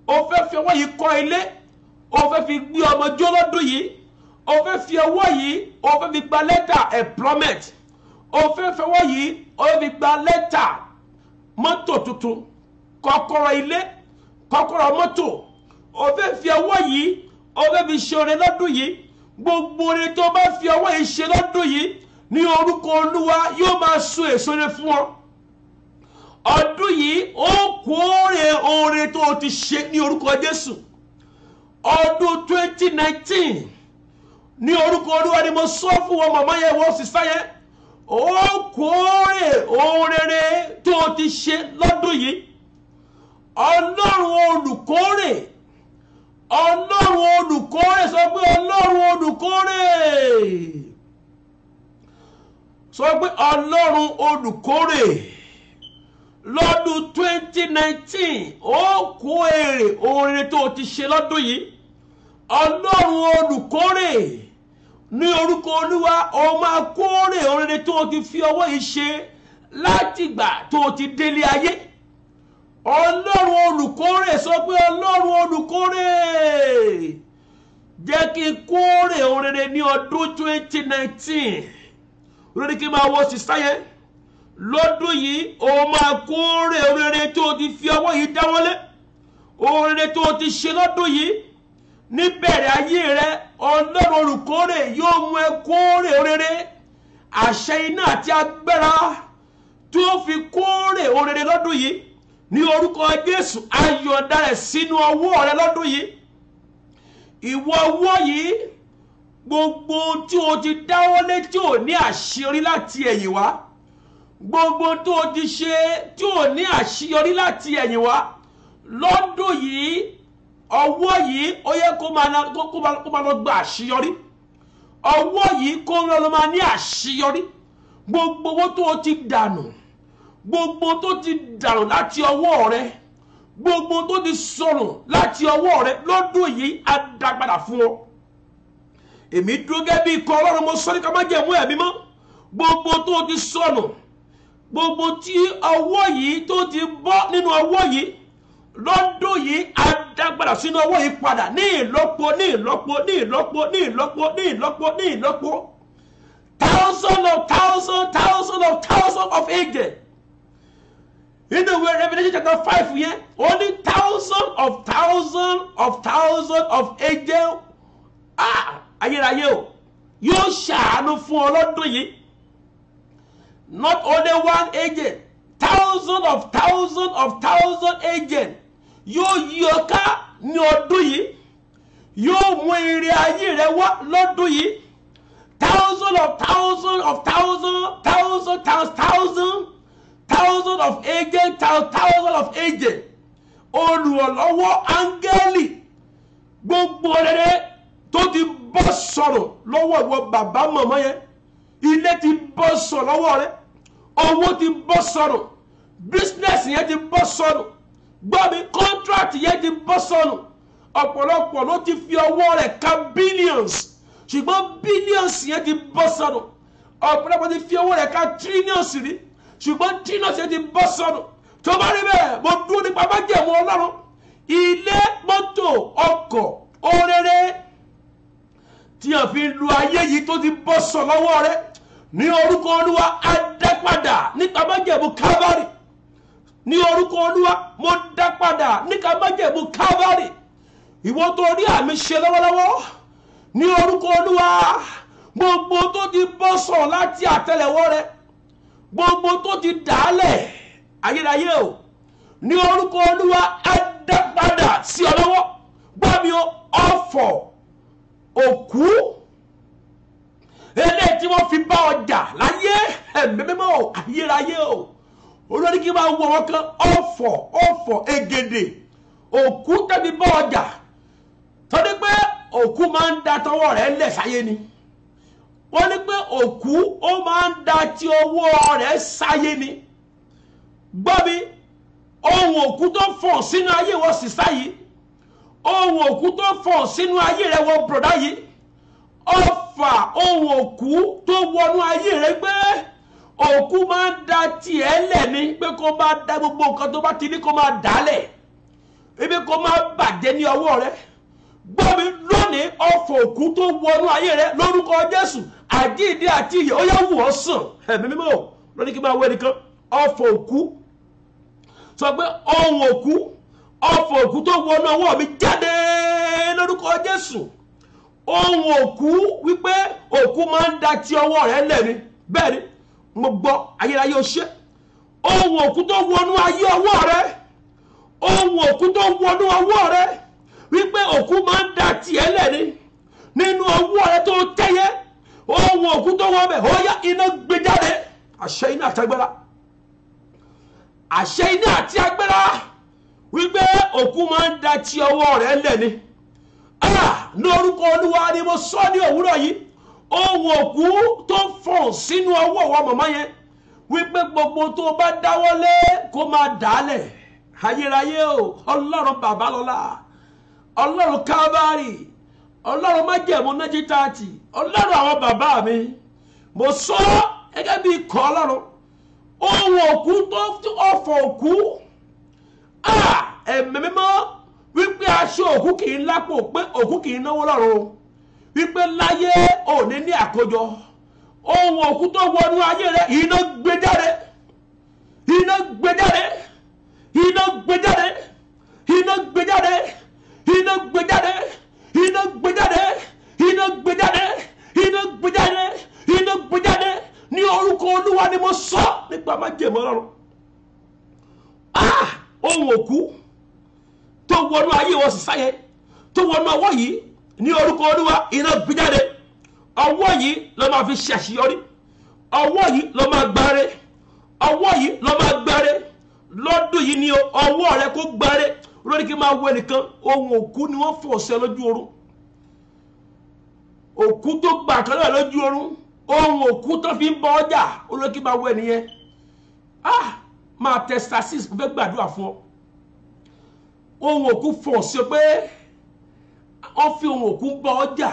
o fẹ́ fi ọwọ́ yìí kọ́ ilé o fẹ́ fi gbé ọmọ jó lọ́dún yìí o fẹ́ fi ọwọ́ yìí o fẹ́ fi gba lẹ́tà employment o fẹ́ fi ọwọ́ yìí o fẹ́ fi gba lẹ́tà mọ́tò tuntun kọ́kọ́rọ́ ilé kọ́kọ́rọ́ mọ́tò o fẹ́ fi ọwọ́ yìí o fẹ́ fi ṣe oore lọ́dún yìí gbogbo oore tó bá fi ọwọ́ yìí ṣe lọ́dún yìí ní orúkọ Olúwa yóò máa so èso rere fún ọ ọdún yìí ó kórè oore tó ti ṣe ní orúkọ Jésù ọdún 2019 ní orúkọ Olúwa ni mo sọ fún wọn màmá yẹn wọ́n sì sáyẹn ó kórè oore tó ti ṣe lọ́dún yìí Ọlọ́run olùkórè Ọlọ́run olùkórè sọ pé Ọlọ́run olùkórè sọ pé Ọlọ́run olùkórè lọ́dún 2019 ó kó èrè oore tó ti ṣe lọ́dún yìí Ọlọ́run olùkórè ní orúkọ Olúwa ó máa kórè oore tó ti fi ọwọ́ yìí ṣe látìgbà tó ti délé ayé Ọlọ́run olùkórè sọ pé Ọlọ́run olùkórè jẹ́ kí n kórè oore ní ọdún 2019 lórí kí n máa wọ sísá yẹn lọ́dún yìí o máa kórè oore tó ti fi ọwọ́ yìí dáwọ́lé oore tó ti ṣe lọ́dún yìí níbẹ̀rẹ̀ ayé rẹ Ọlọ́run olùkórè yóò mú ẹ kórè oore àṣẹ iná àti agbára tó fi kórè oore lọ́dún yìí ní orúkọ Jésù ayọ̀dá rẹ̀ sínú ọwọ́ rẹ lọ́dún yìí ìwọ ọwọ́ yìí gbogbo tí o ti dáwọ́lé tí ò ní àṣeyọrí láti ẹ̀yìn wá gbogbo tó o ti ṣe tí ò ní àṣeyọrí láti ẹ̀yìn wá lọ́dún yìí ọwọ́ yìí ó yẹ kó máa lọ gba àṣeyọrí ọwọ́ yìí kó lọ máa ní àṣeyọrí gbogbo owó tó o ti dànù gbogbo tó ti dànù láti ọwọ́ rẹ gbogbo tó ti sọnù láti ọwọ́ rẹ lọ́dún yìí á dá padà fún ọ èmi dúró gẹ́gẹ́ bí ikọ̀ Ọlọ́run mo sọ ní ká má jẹ̀mú ẹ̀mí mọ́ gbogbo tó ti sọnù gbogbo tí ọwọ́ yìí tó ti bọ́ nínú ọwọ́ yìí lọ́dún yìí á dá padà sínú ọwọ́ yìí padà ní ìlọ́po ní ìlọ́po ní ìlọ́po ní ìlọ́po ní ìlọ́po ní ìlọ́po thousands of ages. In the way Revelation chapter 5 yẹn only thousands of angels ayérayé o yóò ṣàánú fún ọ lọ́dún yìí not only one agent thousands of agents yóò yí ọ ká ní ọdún yìí yóò mú ire ayé rẹ wá lọ́dún yìí thousands of agents olùrànlọ́wọ́ áńgẹ́lì gbogbo rere tó ti bọ́ sọ̀rọ̀ lọ́wọ́ ìwọ bàbá màmá yẹn ilé ti bọ́ sọ̀rọ̀ lọ́wọ́ rẹ owó ti bọ́ sọnù, business yẹn ti bọ́ sọnù, gbọ́ mi, contract yẹn ti bọ́ sọnù. Ọ̀pọ̀lọpọ̀ ló ti fi ọwọ́ rẹ̀ ka billions, ṣùgbọ́n billions yẹn ti bọ́ sọnù. Ọ̀pọ̀lọpọ̀ ti fi ọwọ́ rẹ̀ ka trillions rí, ṣùgbọ́n trillions yẹn ti bọ́ sọnù. Tó bá rí bẹ́ẹ̀, mo dúró nípa májẹ̀mú Ọlọ́run, ilé, mọ́tò, ọkọ̀, orere tí a fi lu ayé yìí tó ti bọ́ sọ lọ́wọ́ rẹ̀, ní orúkọ Olúwa á dá padà nípa májẹ̀mú Calvary. Ní orúkọ Olúwa mo dá padà nípa májẹ̀mú Calvary. Ìwọ tó rí àmì ṣe lọ́wọ́lọ́wọ́, ní orúkọ Olúwa, gbogbo tó ti bọ́ sọ láti àtẹ́lẹwọ́ rẹ̀, gbogbo tó ti dàálẹ̀ ayérayé o, ní orúkọ Olúwa á dá padà sí ọ lọ́wọ́. Gbọ́ mi o, ọ̀fọ̀ òkú eléyìí tí wọ́n fi bá ọjà láyé, ẹ̀mí mímọ́ ayérayé o, olórí kí máa wọ wọn kan, ọ̀fọ̀ egede òkú tẹ́bi bá ọjà, tọ́ni pé òkú máa ń da tọwọ́ rẹ̀ lẹ̀ sáyé ni. Wọ́n ní pé òkú ó máa ń da tí owó rẹ̀ sáyé ni. Gbọ́ mi, ohun òkú tó fọ̀n sínú ayé wọ sísá yìí, ohun òkú tó fọ̀n sínú ayé rẹ̀ wọ bùrọ̀dá yìí, ọfà ohun òkú tó wọnú ayé rẹ̀ pé òkú máa ń da tiẹ̀ lẹ̀ ni, pé kó máa da gbogbo nǹkan tó bá ti ní kó máa dálẹ̀, ebi kó máa bàjẹ́ ní ọwọ́ rẹ̀. Gbọ́ mi, lónìí ọfà òkú tó wọnú ayé rẹ̀ lórúkọ Jésù, àjíǹde àti ìyè ó yá wù ọ́ sàn. Ẹ̀mí mímọ́ lónìí kí máa wẹ́ nìkan, ọfà òkú sọ pé ohun òkú, ọfà òkú tó wọnú ọwọ́ mi jáde lórúkọ Jésù. Ohun òkú wípé òkú máa ń da ti ọwọ́ rẹ̀ lẹ̀ ni, bẹ́ẹ̀ ni mo gbọ́ ayérayé ó ṣe. Ohun òkú tó wọnú ayé ọwọ́ rẹ̀, ohun òkú tó wọnú ọwọ́ rẹ̀ wípé òkú máa ń da tiẹ̀ lẹ̀ ni nínú ọwọ́ rẹ̀ tó tẹ́yẹ, ohun òkú tó wọ́n bẹ̀ ó yá iná gbé jáde. Àṣẹ iná àti agbára, àṣẹ iná àti agbára wípé òkú máa ń da ti ọwọ́ rẹ̀ lẹ̀ ni. Ní orúkọ Olúwa ni mo sọ ní òwúrọ̀ yìí, ohun òkú tó fọ̀n sínú ọwọ́ wa màmá yẹn wípé gbogbo tó bá dáwọ́lé kó máa dálẹ̀. Ayérayé o, Ọlọ́run bàbá lọ́lá, Ọlọ́run Calvary, Ọlọ́run májẹ̀mú 1930, Ọlọ́run àwọn bàbá mi, mo sọ gẹ́gẹ́ bí ikọ̀ Ọlọ́run, ohun òkú tó ọ̀fọ̀ òkú, ẹ̀mí mímọ́ wípé aṣọ òkú kì í lápò, pé òkú kì í náwó lọ́rùn, wípé láyé òní ní àkójọ, ohun òkú tó wọnú ayé rẹ̀ iná gbé jáde, iná gbé jáde, iná gbé jáde, iná gbé jáde, iná gbé jáde, iná gbé jáde, iná gbé jáde, iná gbé jáde, iná gbé jáde. Ní orúkọ Olúwa ni mo sọ nípa májẹ̀mú Ọlọ́run. Ohun òkú tó wọnú ayé wọ sísáyẹ, tó wọnú ọwọ́ yìí, ní orúkọ Olúwa iná gbé jáde. Ọwọ́ yìí ló máa fi ṣàṣeyọrí, ọwọ́ yìí ló máa gbáre, ọwọ́ yìí ló máa gbáre lọ́dún yìí, ni ọwọ́ rẹ kó gbáre. Lórí kí máa wọ ẹnìkan, ohun òkú ni wọ́n fọ̀ sí lójú oorun, òkú tó gbà kan náà lójú oorun, ohun òkú tó fi ń bọ ọjà. Olórí kí máa wọ ẹnìyẹn, máa tẹ stasis fẹ́ gbàdúrà fún ọ. Ohun òkú fọ̀ sí pé wọ́n fi ohun òkú bọ ọjà.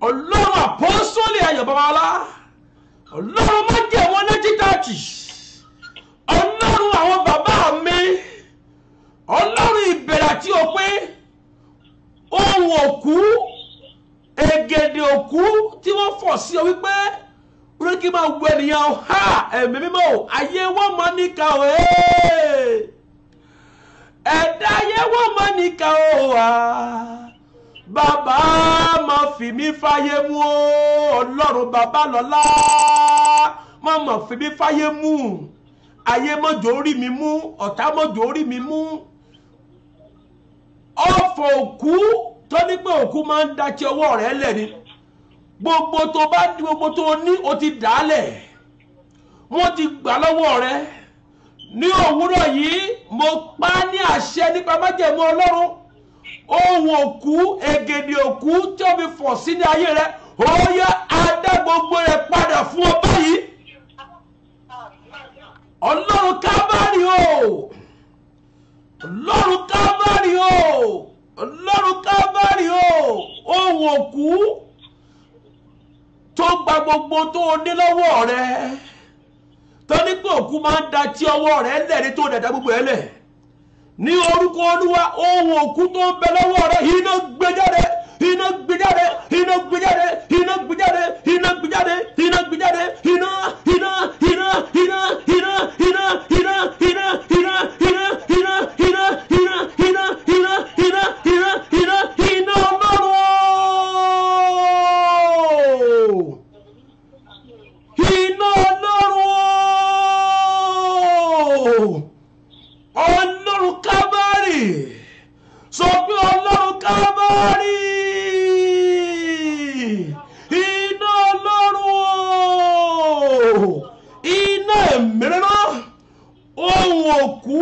Ọlọ́run àpọ́sólì Ayọ̀ Babalọ́lá, Ọlọ́run májẹ̀mú 1930, Ọlọ́run àwọn bàbá mi, Ọlọ́run ìbẹ̀rẹ̀ àti òpin, ohun òkú egede òkú tí wọ́n fọ̀ sí ọ wípé orí kí máa wọ ènìyàn, ẹ̀mí mímọ́ ayé wọ́n mọ́ níkà o, ẹ̀dá ayé wọ́n mọ́ níkà o, bàbá má fi mí fáyé mú o, Ọlọ́run bàbá lọ́lá má fi mí fáyé mú, ayé mọ́jọ́ orí mi mú, ọ̀tá mọ́jọ́ orí mi mú. Ọ̀fọ̀ òkú tó ní pé òkú máa ń dá tí ọwọ́ rẹ̀ lẹ̀ ni, gbogbo tó ní o ti dálẹ̀, wọ́n ti gbà lọ́wọ́ rẹ̀. Ní òwúrọ̀ yìí mo pa ní àṣẹ nípa májẹ̀mú Ọlọ́run, ohun òkú egede òkú tí ó fi fọ̀ sínú ayé rẹ̀, ó yá á dá gbogbo rẹ̀ padà fún ọ báyìí. Ọlọ́run Kábárì o, Ọlọ́run Kábárì o, Ọlọ́run Kábárì o, ohun òkú tó gba gbogbo tó ní lọ́wọ́ rẹ, tó ní pé òkú máa ń da tí ọwọ́ rẹ lẹ́ni tó dẹ̀dá gbogbo ẹ̀ lẹ̀. Ní orúkọ Olúwa, ohun òkú tó ń bẹ lọ́wọ́ rẹ, iná gbé jáde, iná gbé jáde, iná gbé jáde, iná gbé jáde, iná gbé jáde, iná gbé jáde, iná iná iná iná iná iná iná iná iná iná iná iná iná iná iná iná iná iná iná Ọlọ́run, Ọlọ́run Kábárì, sọ pé Ọlọ́run Kábárì, iná Ọlọ́run, iná ẹ̀mìíràn, ohun òkú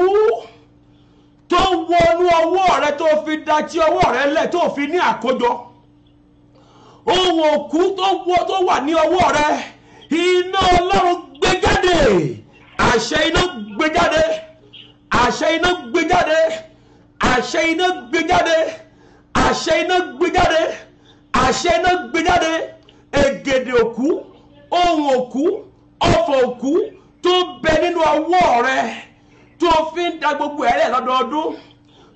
tó wọnú ọwọ́ rẹ tó fi da tí ọwọ́ rẹ lẹ̀ tó fi ní àkójọ, ohun òkú tó wà ní ọwọ́ rẹ, iná Ọlọ́run gbé jáde, àṣẹ iná gbé jáde, àṣẹ iná gbé jáde, àṣẹ iná gbé jáde, àṣẹ iná gbé jáde, àṣẹ iná gbé jáde, ègèdè òkú, ohun òkú, ọfọ̀ òkú tó bẹ nínú ọwọ́ rẹ tó fi ń da gbogbo ẹ̀rẹ́ lọ́dọọdún,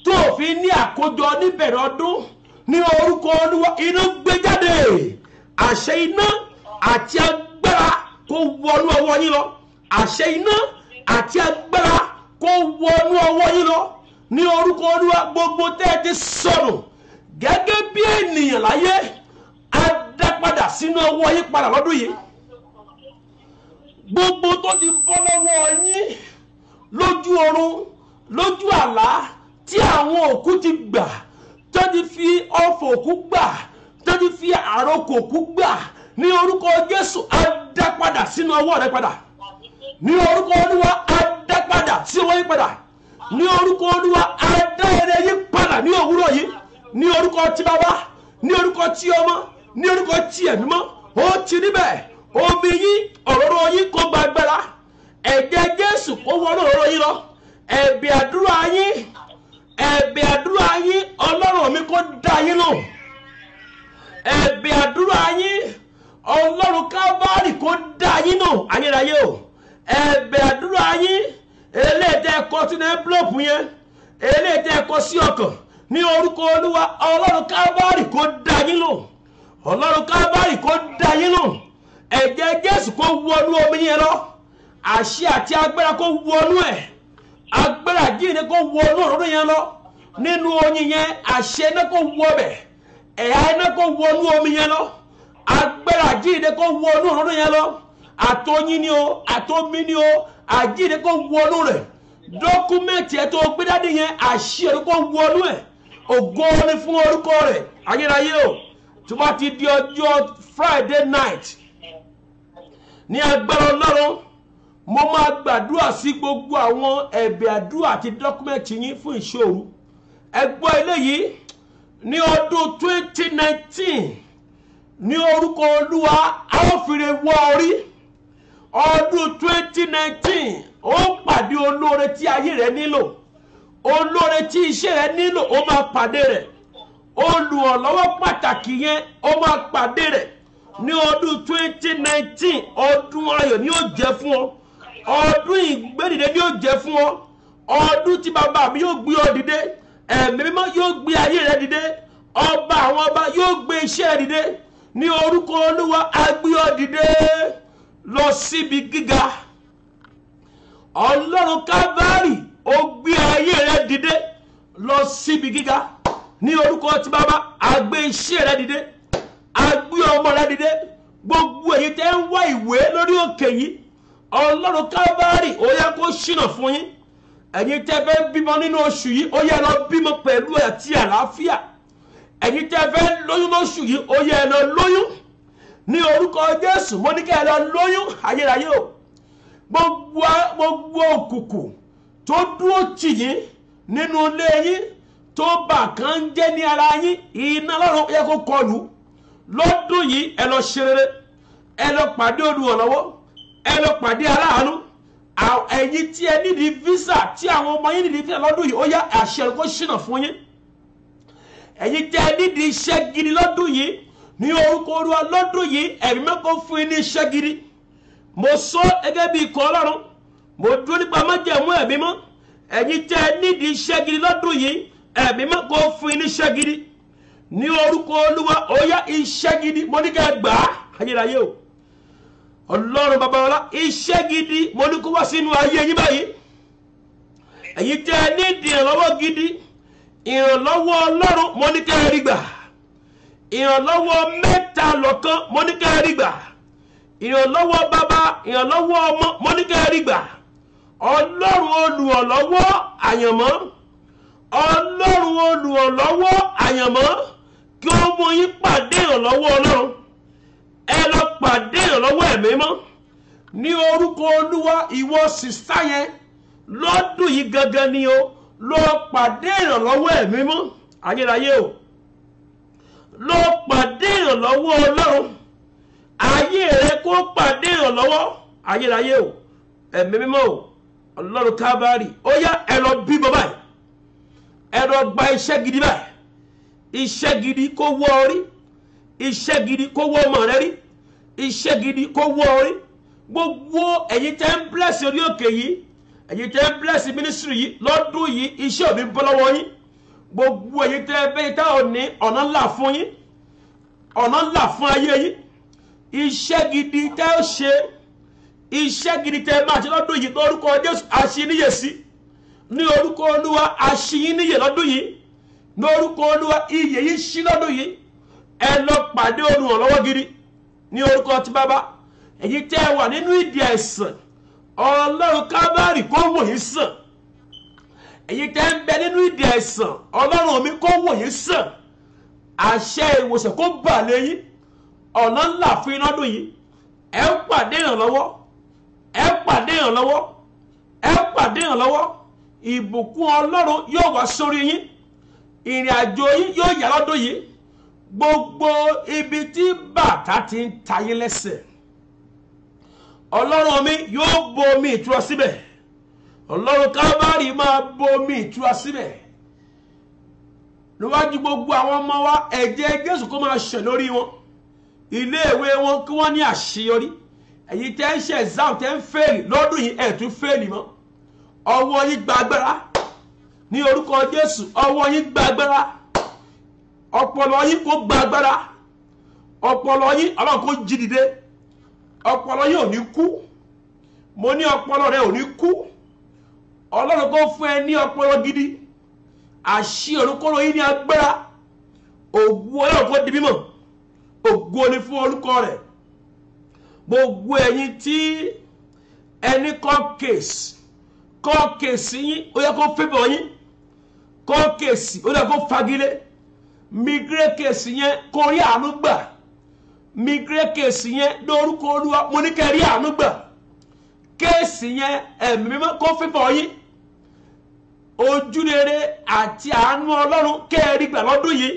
tó fi ní àkójọ níbẹ̀rẹ̀ ọdún, ní orúkọ Olúwa, iná gbé jáde, àṣẹ iná àti agbára kó wọnú ọwọ́ yín lọ, àṣẹ iná àti agbára kó wọnú ọwọ́ yín lọ, ní orúkọ Olúwa. Gbogbo tẹ́ ẹ ti sọnù gẹ́gẹ́ bí ènìyàn láyé, á dá padà sínú ọwọ́ yín padà lọ́dún yìí. Gbogbo tó ti bọ́ lọ́wọ́ yín lójú oorun, lójú àlá, tí àwọn òkú ti gbà, tó ti fi ọfọ̀ òkú gbà, tó ti fi àrokò òkú gbà, ní orúkọ Jésù, á dá padà sínú ọwọ́ rẹ padà. Ní orúkọ Olúwa, á dá padà sí ọwọ́ yín padà. Ní orúkọ Olúwa, á dá èrè yín padà ní òwúrọ̀ yìí. Ní orúkọ ti Bàbá, ní orúkọ ti Ọmọ, ní orúkọ ti Ẹ̀mí Mímọ́. Ó ti níbẹ̀, omi yín, òróró yín kó gba agbára, ẹ̀jẹ̀ Jésù kó wọnú òróró yín lọ. Ẹ̀bẹ̀ àdúrà yín, ẹ̀bẹ̀ àdúrà yín, Ọlọ́run mi kó dá yín lò. Ẹ̀bẹ̀ àdúrà yín, Ọlọ́run Kábárì kó dá yín lò, ayérayé o. Ẹ̀bẹ̀ àdúrà yín, eléèdè ẹ̀kọ́ sínú ẹ́ńbílọ́ọ̀pù yẹn, eléèdè ẹ̀kọ́ sí ọkàn, ní orúkọ Olúwa, Ọlọ́run Kábárì kó dá yín lò, Ọlọ́run Kábárì kó dá yín lò. Ẹ̀jẹ̀ Jésù kó wọnú omi yẹn lọ, àṣẹ àti agbára kó wọnú ẹ̀, agbára jíìnì kó wọnú òróró yẹn lọ, nínú oyin yẹn, àṣẹ iná kó wọ bẹ̀, ẹ̀yà iná kó wọnú omi yẹn lọ, agbára jíìnì kó wọnú òróró yẹn lọ, àtọyín ni o, àtọmí ni o, àjíìnì kó wọnú rẹ̀, dọ́kúmẹ́ǹtì ẹ̀ tó gbé dání yẹn, àṣẹ kó wọnú ẹ̀, ògo ni fún orúkọ rẹ̀, ayérayé o. Tó bá ti di ọjọ́ Friday night, ní agbára Ọlọ́run, mo máa gbàdúrà sí gbogbo àwọn ẹ̀bẹ̀ àdúrà àti dọ́kúmẹ́ǹtì yín fún ìṣòro. Ẹ gbọ́ eléyìí, ní ọdún 2019, ní orúkọ Olúwa, a ó fìrè wọ orí. Ọdún 2019, ó pàdé olóore tí ayé rẹ nílò, olóore tí iṣẹ́ rẹ nílò, ó máa pàdé rẹ̀. Olùrànlọ́wọ́ pàtàkì yẹn, ó máa pàdé rẹ̀. Ní ọdún 2019, ọdún ayọ̀ ni yóò jẹ́ fún ọ, ọdún ìgbédìde ni yóò jẹ́ fún ọ, ọdún tí bàbá mi yóò gbé ọ dìde, Ẹ̀mí Mímọ́ yóò gbé ayé rẹ dìde, ọba àwọn ọba yóò gbé iṣẹ́ rẹ dìde. Ní orúkọ Olúwa, á gbé ọ dìde lọ síbi gíga. Ọlọ́run Kábárì, ó gbé ayé rẹ dìde lọ síbi gíga. Ní orúkọ ti Bàbá, á gbé iṣẹ́ rẹ dìde, á gbé ọmọ rẹ dìde. Gbogbo èyí tẹ́ ń wá ìwé lórí òkè yìí, Ọlọ́run Kábárì, ó yẹ kó ṣínà fún yín. Ẹ̀yin tẹ́ fẹ́ bímọ nínú oṣù yìí, ó yẹ lọ bímọ pẹ̀lú àti àlàáfíà. Ẹ̀yin tẹ́ fẹ́ lóyún lóṣù yìí, ó yẹ lọ lóyún. Ní orúkọ Jésù, mo ní kẹ́ ẹ lọ lóyún, ayérayé o. Gbogbo òkùnkùn tó dúró tì yín nínú ilé yín, tó bà kàn jẹ́ ní ara yín, iná Ọlọ́run yẹ kó kọlù. Lọ́dún yìí, ẹ lọ ṣe rere, ẹ lọ pàdé olùrànlọ́wọ́, ẹ lọ pàdé aláàánú, ẹ̀yin tí ẹ nídìí visa tí àwọn ọmọ yín nídìí visa lọ́dún yìí ó yá àṣẹ kó ṣìnà fún yín. ẹ̀yin tí ẹ nídìí iṣẹ́ gidi lọ́dún yìí ní orúkọ Olúwa lọ́dún yìí ẹ̀mí mímọ́ kó fún yín ní iṣẹ́ gidi. mo sọ gẹ́gẹ́ bí ikọ̀ Ọlọ́run mo dúró nípa májẹ̀mú ẹ̀mí mọ́ ẹ̀yin tí ẹ nídìí iṣẹ́ gidi lọ́dún yìí ẹ̀mí mímọ́ kó fún yín ní iṣẹ́ gidi ní orúkọ Olúwa ó yá iṣẹ́ gidi mo ní kẹ́ gbà á ayérayé o. Ọlọ́run bàbá ọlá iṣẹ́ gidi mo ní kó wá sínú ayé yín báyìí. ẹ̀yin tí ẹ nídìí ìrànlọ́wọ́ gidi ìrànlọ́wọ́ Ọlọ́run mo ní kẹ́ rí gbà. ìrànlọ́wọ́ mẹ́ta lọ́kan mo ní kẹ́ rí gbà. ìrànlọ́wọ́ bàbá ìrànlọ́wọ́ ọmọ mo ní kẹ́ rí gbà. Ọlọ́run olùrànlọ́wọ́ àyànmọ́ Ọlọ́run olùrànlọ́wọ́ àyànmọ́ kí ó mú yín pàdé ìrànlọ́wọ́ Ọlọ́run. ẹ lọ pàdé ìrànlọ́wọ́ ẹ̀mí mọ́ ní orúkọ Olúwa. ìwọ sìsá yẹn lọ́dún yìí gangan ni o lọ pàdé ìrànlọ́wọ́ ẹ̀mí mọ́ ayérayé o. lọ pàdé ìrànlọ́wọ́ Ọlọ́run. ayé rẹ kó pàdé ìrànlọ́wọ́ ayérayé o. ẹ̀mí mímọ́ o Ọlọ́run Kábárì ó yá ẹ lọ bímọ báyìí. ẹ lọ gba iṣẹ́ gidi báyìí. iṣẹ́ gidi kó wọ́ orí. iṣẹ́ gidi kó wọ́ ọmọ rẹ rí. iṣẹ́ gidi kó wọ́ orí. gbogbo ẹ̀yin tẹ́ ń bless orí òkè yìí ẹ̀yin tẹ́ ń bless ministry yìí lọ́dún yìí iṣẹ́ ò ní bọ́ lọ́wọ́ yín. gbogbo ẹ̀yin tẹ́ bẹ́ẹ̀ tá ò ní ọ̀nà ńlá fún yín ọ̀nà ńlá fún ayé yín. iṣẹ́ gidi tẹ́ ó ṣe iṣẹ́ gidi tẹ́ máa ṣe lọ́dún yìí lórúkọ Jésù àṣìníyèsí ní orúkọ Olúwa àṣìníyè lọ́dún yìí ní orúkọ Olúwa iyè yìí ṣí lọ́dún yìí. ẹ lọ pàdé olùrànlọ́wọ́ gidi ní orúkọ ti bàbá. èyí tẹ́ ẹ wà nínú ìdí àìsàn Ọlọ́run Kábárì kó wò yín sàn. èyí tẹ́ ń bẹ nínú ìdí àìsàn Ọlọ́run mi kó wò yín sàn. àṣẹ ìwòsàn kó bà lé yín. ọ̀nà ńlá fún iná dùn yìí. ẹ pàdé ìrànlọ́wọ́ ẹ pàdé ìrànlọ́wọ́ ẹ pàdé ìrànlọ́wọ́. ìbùkún Ọlọ́run yóò wá sórí yín. ìrìn àjò yín yóò yá lọ́dún yìí. gbogbo ibi tí bàtà ti ń tayé lẹ́sẹ̀ Ọlọ́run mi yóò bomi ìtura síbẹ̀. Ọlọ́run Kábárì máa bomi ìtura síbẹ̀. níwájú gbogbo àwọn ọmọ wa ẹ̀jẹ̀ Jésù kó máa ṣàn lórí wọn. iléèwé wọn kí wọ́n ní àṣeyọrí. ẹ̀yin tẹ́ ń ṣe exam tẹ́ ń fẹ́ẹ̀lì lọ́dún yìí ẹ̀ tún fẹ́ẹ̀lì mọ́. ọwọ́ yín gba agbára ní orúkọ Jésù. ọwọ́ yín gba agbára. ọpọlọ yín kó gba agbára. ọpọlọ yín Ọlọ́run kó jí dìde. ọpọlọ yín ò ní kú. mo ní ọpọlọ rẹ ò ní kú. Ọlọ́run kó fún ẹ ní ọpọlọ gidi. àṣì orúkọ yín ní agbára. ògo Ọlọ́run kó di mímọ̀. ògo ni fún orúkọ rẹ̀. gbogbo ẹ̀yin tí ẹni kọ́ọ̀kèsì yín ó yẹ kó fẹ́bọ̀ yín. kọ́ọ̀kèsì ó yẹ kó fagilé. migrate case yẹn kó rí àánú gbà. migrate case yẹn lórúkọ Olúwa mo ní kẹ́ rí àánú gbà. kéèsì yẹn ẹ̀mí mímọ́ kó fífọ̀ yín. ojúrere àti àánú Ọlọ́run kẹ́ ẹ rí gbà lọ́dún yìí.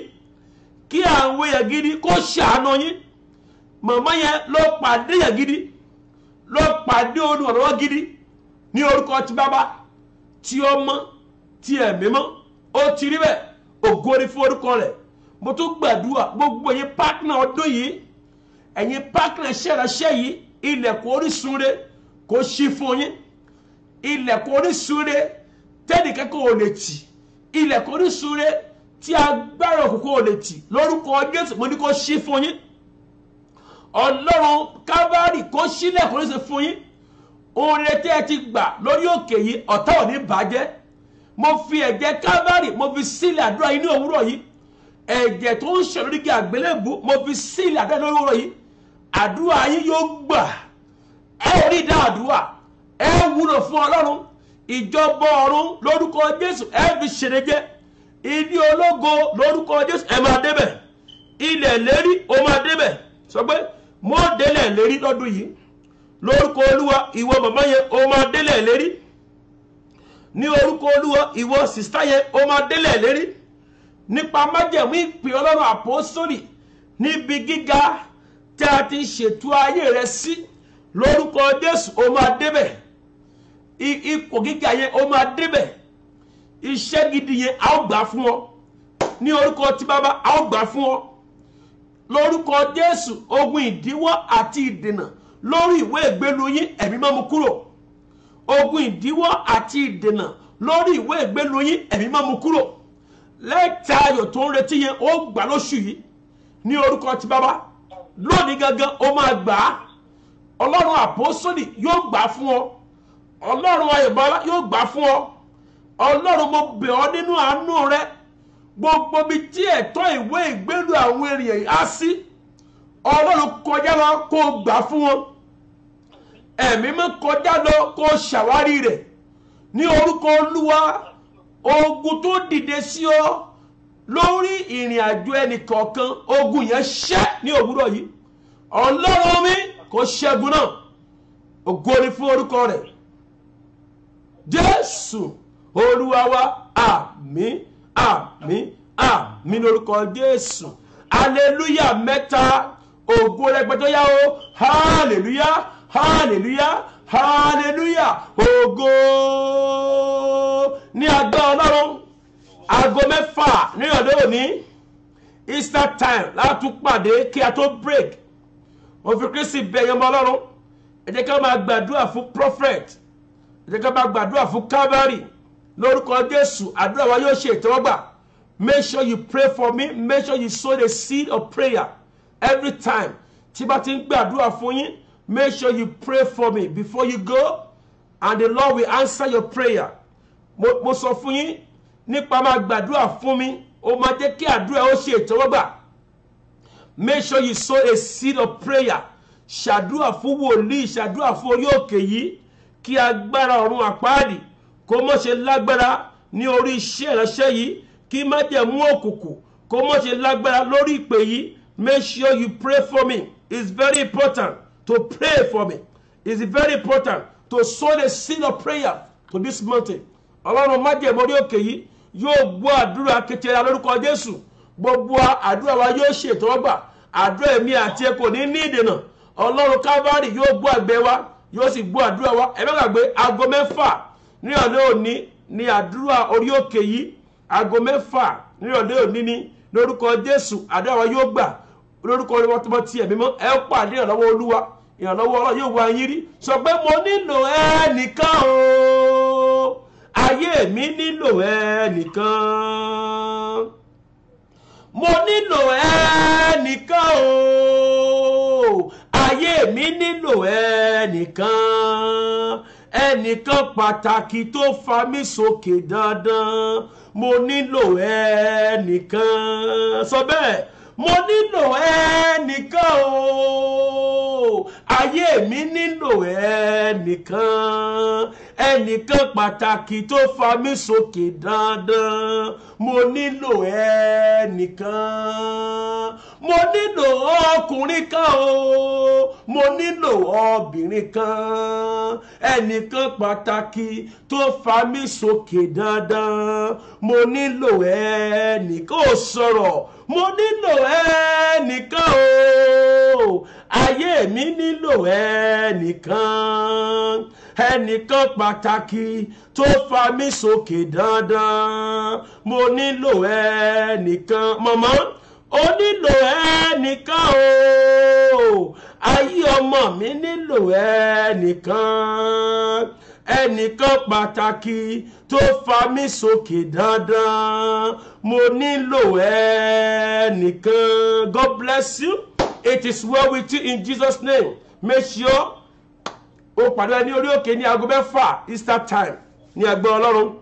kí àwọn èèyàn gidi kó ṣàánú yín. màmá yẹn ló pàdé èèyàn gidi ló pàdé olùrànlọ́wọ́ gidi ní orúkọ ti bàbá ti ọmọ ti ẹ̀mí mọ́. ó ti rí bẹ́ẹ̀ ògo ni fún orúkọ rẹ̀. mo tún gbàdúrà gbogbo ẹ̀yin pátánà ọdún yìí ẹ̀yin pátánà ṣẹ̀rẹ̀ṣẹ̀ yìí ilẹ̀kùn orísun rẹ̀ kó ṣí fún yín. ilẹ̀kùn orísun rẹ̀ tẹ́nìkan kò lè tì. ilẹ̀kùn orísun rẹ̀ tí agbára òkùnkùn ò lè tì lórúkọ Jésù mo ní kó ṣí fún yín. Ọlọ́run Kábárì kó ṣílẹ̀kùn orísun fún yín. ohun rere tẹ́ ẹ ti gbà lórí òkè yìí ọ̀tá ò ní bàjẹ́. mo fi ẹ̀jẹ̀ Kábárì mo fi sílẹ̀ àdúrà yìí ní òwúrọ̀ yìí. ẹ̀jẹ̀ tó ń ṣàn lórí igi àgbélébù mo fi sílẹ̀ àdúrà ní òwúrọ̀ yìí. àdúrà yín yóò gbà. ẹ ò rí ìdá àdúrà. ẹ wúlò fún Ọlọ́run. ìjọba ọ̀run lórúkọ Jésù ẹ fi ṣèrè jẹ́. ilé ológo lórúkọ Jésù ẹ máa débẹ̀. ilẹ̀ lérí ó máa débẹ̀. sọ pé mo délẹ̀ lérí lọ́dún yìí lórúkọ Olúwa ìwọ màmá yẹn ó máa délẹ̀ lérí. ní orúkọ Olúwa ìwọ sìstá yẹn ó máa délẹ̀ lérí. nípa májẹ̀mú ìpè Ọlọ́run àpọ́sítélì níbi gíga tí a ti ṣètò ayé rẹ sí lórúkọ Jésù ó máa débẹ̀. ipò gíga yẹn ó máa débẹ̀, iṣẹ́ gidi yẹn a ó gbà fún ọ ní orúkọ ti Bàbá, a ó gbà fún ọ lórúkọ Jésù. Ogun ìdíwọ́ àti ìdènà lórí ìwé ìgbélu yín ẹ̀mí máa mú kúrò. Ogun ìdíwọ́ àti ìdènà lórí ìwé ìgbélu yín ẹ̀mí máa mú kúrò. Lẹ́tà ayọ̀ tó ń retí yẹn ó gbà lóṣù yìí ní orúkọ ti Bàbá. Lónìí gangan ó máa gbà á. Ọlọ́run àpọ́sólì yóò gbà fún ọ. Ọlọ́run ayọ̀bọ́lá yóò gbà fún ọ. Ọlọ́run mo bẹ̀ ọ́ nínú àánú rẹ, gbogbo bí tí ẹ̀tọ́ ìwé ìgbélu àwọn ènìyàn yìí á sí, Ọlọ́run kọjá lọ kó gbà fún wọn. Ẹ̀mí mọ́ kọjá lọ kó ṣàwárí rẹ̀ ní orúkọ Olúwa. Ogun tó dìde sí ọ lórí ìrìn àjò ẹnìkọ̀ọ̀kan, ogun yẹn ṣẹ́ ní òwúrọ̀ yìí. Ọlọ́run mi kó ṣẹ́gun náà. Ògo ni fún orúkọ rẹ̀. Jésù Olúwa wa. Àmín, àmín, àmín lórúkọ Jésù. Hallelujah mẹ́ta. Ògo rẹpẹtẹ yá o. Hallelujah, hallelujah, hallelujah. Ògo ní agbára Ọlọ́run. Aago 6 ní ọ̀dọ̀ òní Easter time láti pàdé kí a tó break. Mo fi Kristi bẹ̀ yín ọmọ Ọlọ́run. Ẹ jẹ́ ká máa gbàdúrà fún prophet. Ẹ jẹ́ ká máa gbàdúrà fún Calvary lórúkọ Jésù. Àdúrà wa yóò ṣe ìtẹ́wọ́gbà. Make sure you pray for me. Make sure you sow the seed of prayer every time. Tí bá ti ń gbàdúrà fún yín, make sure you pray for me before you go, and the Lord will answer your prayer. Mo sọ fún yín nípa máa gbàdúrà fún mi, ó máa jẹ́ kí àdúrà ó ṣe ìtẹ́wọ́gbà. Make sure you sow a seed of prayer. Ṣàdúrà fún wòlíì, ṣàdúrà fún orí òkè yìí kí agbára ọ̀run àpáàdì kó mọ́ ṣe lágbára ní orí iṣẹ́ ìránṣẹ́ yìí, kí májẹ̀mú òkùnkùn kó mọ́ ṣe lágbára lórí ìpè yìí. Make sure you pray for me. It's very important to pray for me. It's very important to sow the seed of prayer to this mountain. Ọlọ́run májẹ̀mú orí òkè yìí yóò gbọ́ àdúrà kékeré lórúkọ Jésù. Gbogbo àdúrà wa yóò ṣe ìtẹ́wọ́gbà. Àdúrà èmi àti ẹ kò ní ní ìdènà. Ọlọ́run Calvary yóò gbọ́ àgbẹ̀ wa, yóò sì gbọ́ àdúrà wa. Ẹ má gbàgbé aago 6 ní ọ̀lẹ́ òní ní àdúrà orí òkè yìí. Aago 6 ní ọ̀lẹ́ òní ní lórúkọ Jésù. Àdúrà wa yóò gbà lórúkọ Olúwa tí ẹ̀mí mọ́. Ẹ pàdé ìrànlọ́wọ́ Olúwa. Ìrànlọ́wọ́ Ọlọ́run yóò wá yín rí. Sọ pé mo nílò ẹnìkan o. Ayé mi nílò ẹnìkan. Mo nílò ẹnìkan o. Ayé mi nílò ẹnìkan. Ẹnìkan pàtàkì tó fa mí sókè dandan. Mo nílò ẹnìkan. Sọ bẹ́ẹ̀. Mo nílò ẹnìkan o. Ayé mi nílò ẹnìkan. Ẹnìkan pàtàkì tó fa mí sókè dandan. Mo nílò ẹnìkan. Mo nílò ọkùnrin kan o. Mo nílò obìnrin kan. Ẹnìkan pàtàkì tó fa mí sókè dandan. Mo nílò ẹnìkan. Ó sọ̀rọ̀. Mo nílò ẹnìkan o. Ayé mi nílò ẹnìkan. Ẹnìkan pàtàkì tó fa mí sókè dandan. Mo nílò ẹnìkan. Màmá, ó nílò ẹnìkan o. Ayé ọmọ mi nílò ẹnìkan. Ẹnìkan pàtàkì tó fa mí sókè dandan. Mo nílò ẹnìkan. God bless you. It is well with you in Jesus' name. Make sure o pàdé ní orí òkè ní aago 6 Easter time ní agbára Ọlọ́run.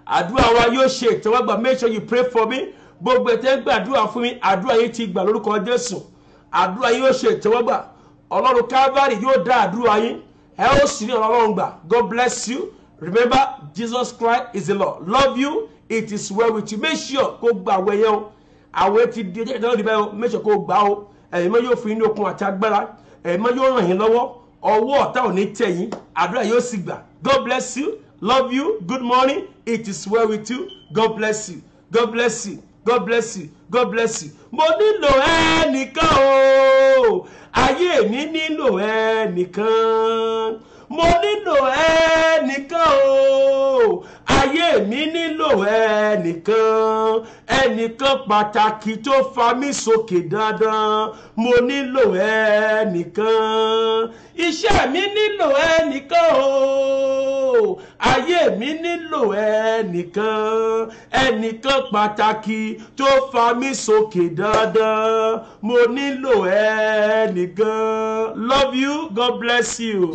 Àdúrà wa yóò ṣe ìtẹ́wọ́gbà. Make sure you pray for me. Gbogbo ẹ̀tẹ́ ń gbàdúrà fún mi. Àdúrà yìí ti gbà lórúkọ Jésù. Àdúrà yìí yóò ṣe ìtẹ́wọ́gbà. Ọlọ́run Calvary yóò dá àdúrà yín. Ẹ ó sì ní Ọlọ́run gbà. God bless you. Remember, Jesus Christ is the Lord. Love you. It is well with you. Make sure kó gba àwẹ̀ yẹn o. Àwẹ̀ ti di ẹjẹ́ ìdáná ìdìbò yẹn. Make sure kó gbà o. Ẹ̀yin mọ́ yóò fún yín ní okun àti agbára. Ẹ̀yin mọ́ yóò ràn yín lọ́wọ́. Ọwọ́ ọ̀tá ò ní tẹ̀ yín. Àdúrà yóò sì gbà. God bless you. Love you. Good morning. It is well with you. God bless you. God bless you. God bless you. God bless you. Mo nílò ẹnìkan o. Ayé mi nílò ẹnìkan. mo nílò ẹnìkan o, ayé mi nílò ẹnìkan, ẹnìkan pàtàkì tó fa mí sókè dandan, mo nílò ẹnìkan, iṣẹ́ mi nílò ẹnìkan o, ayé mi nílò ẹnìkan, ẹnìkan pàtàkì tó fa mí sókè dandan, mo nílò ẹnìkan. Love you, God bless you.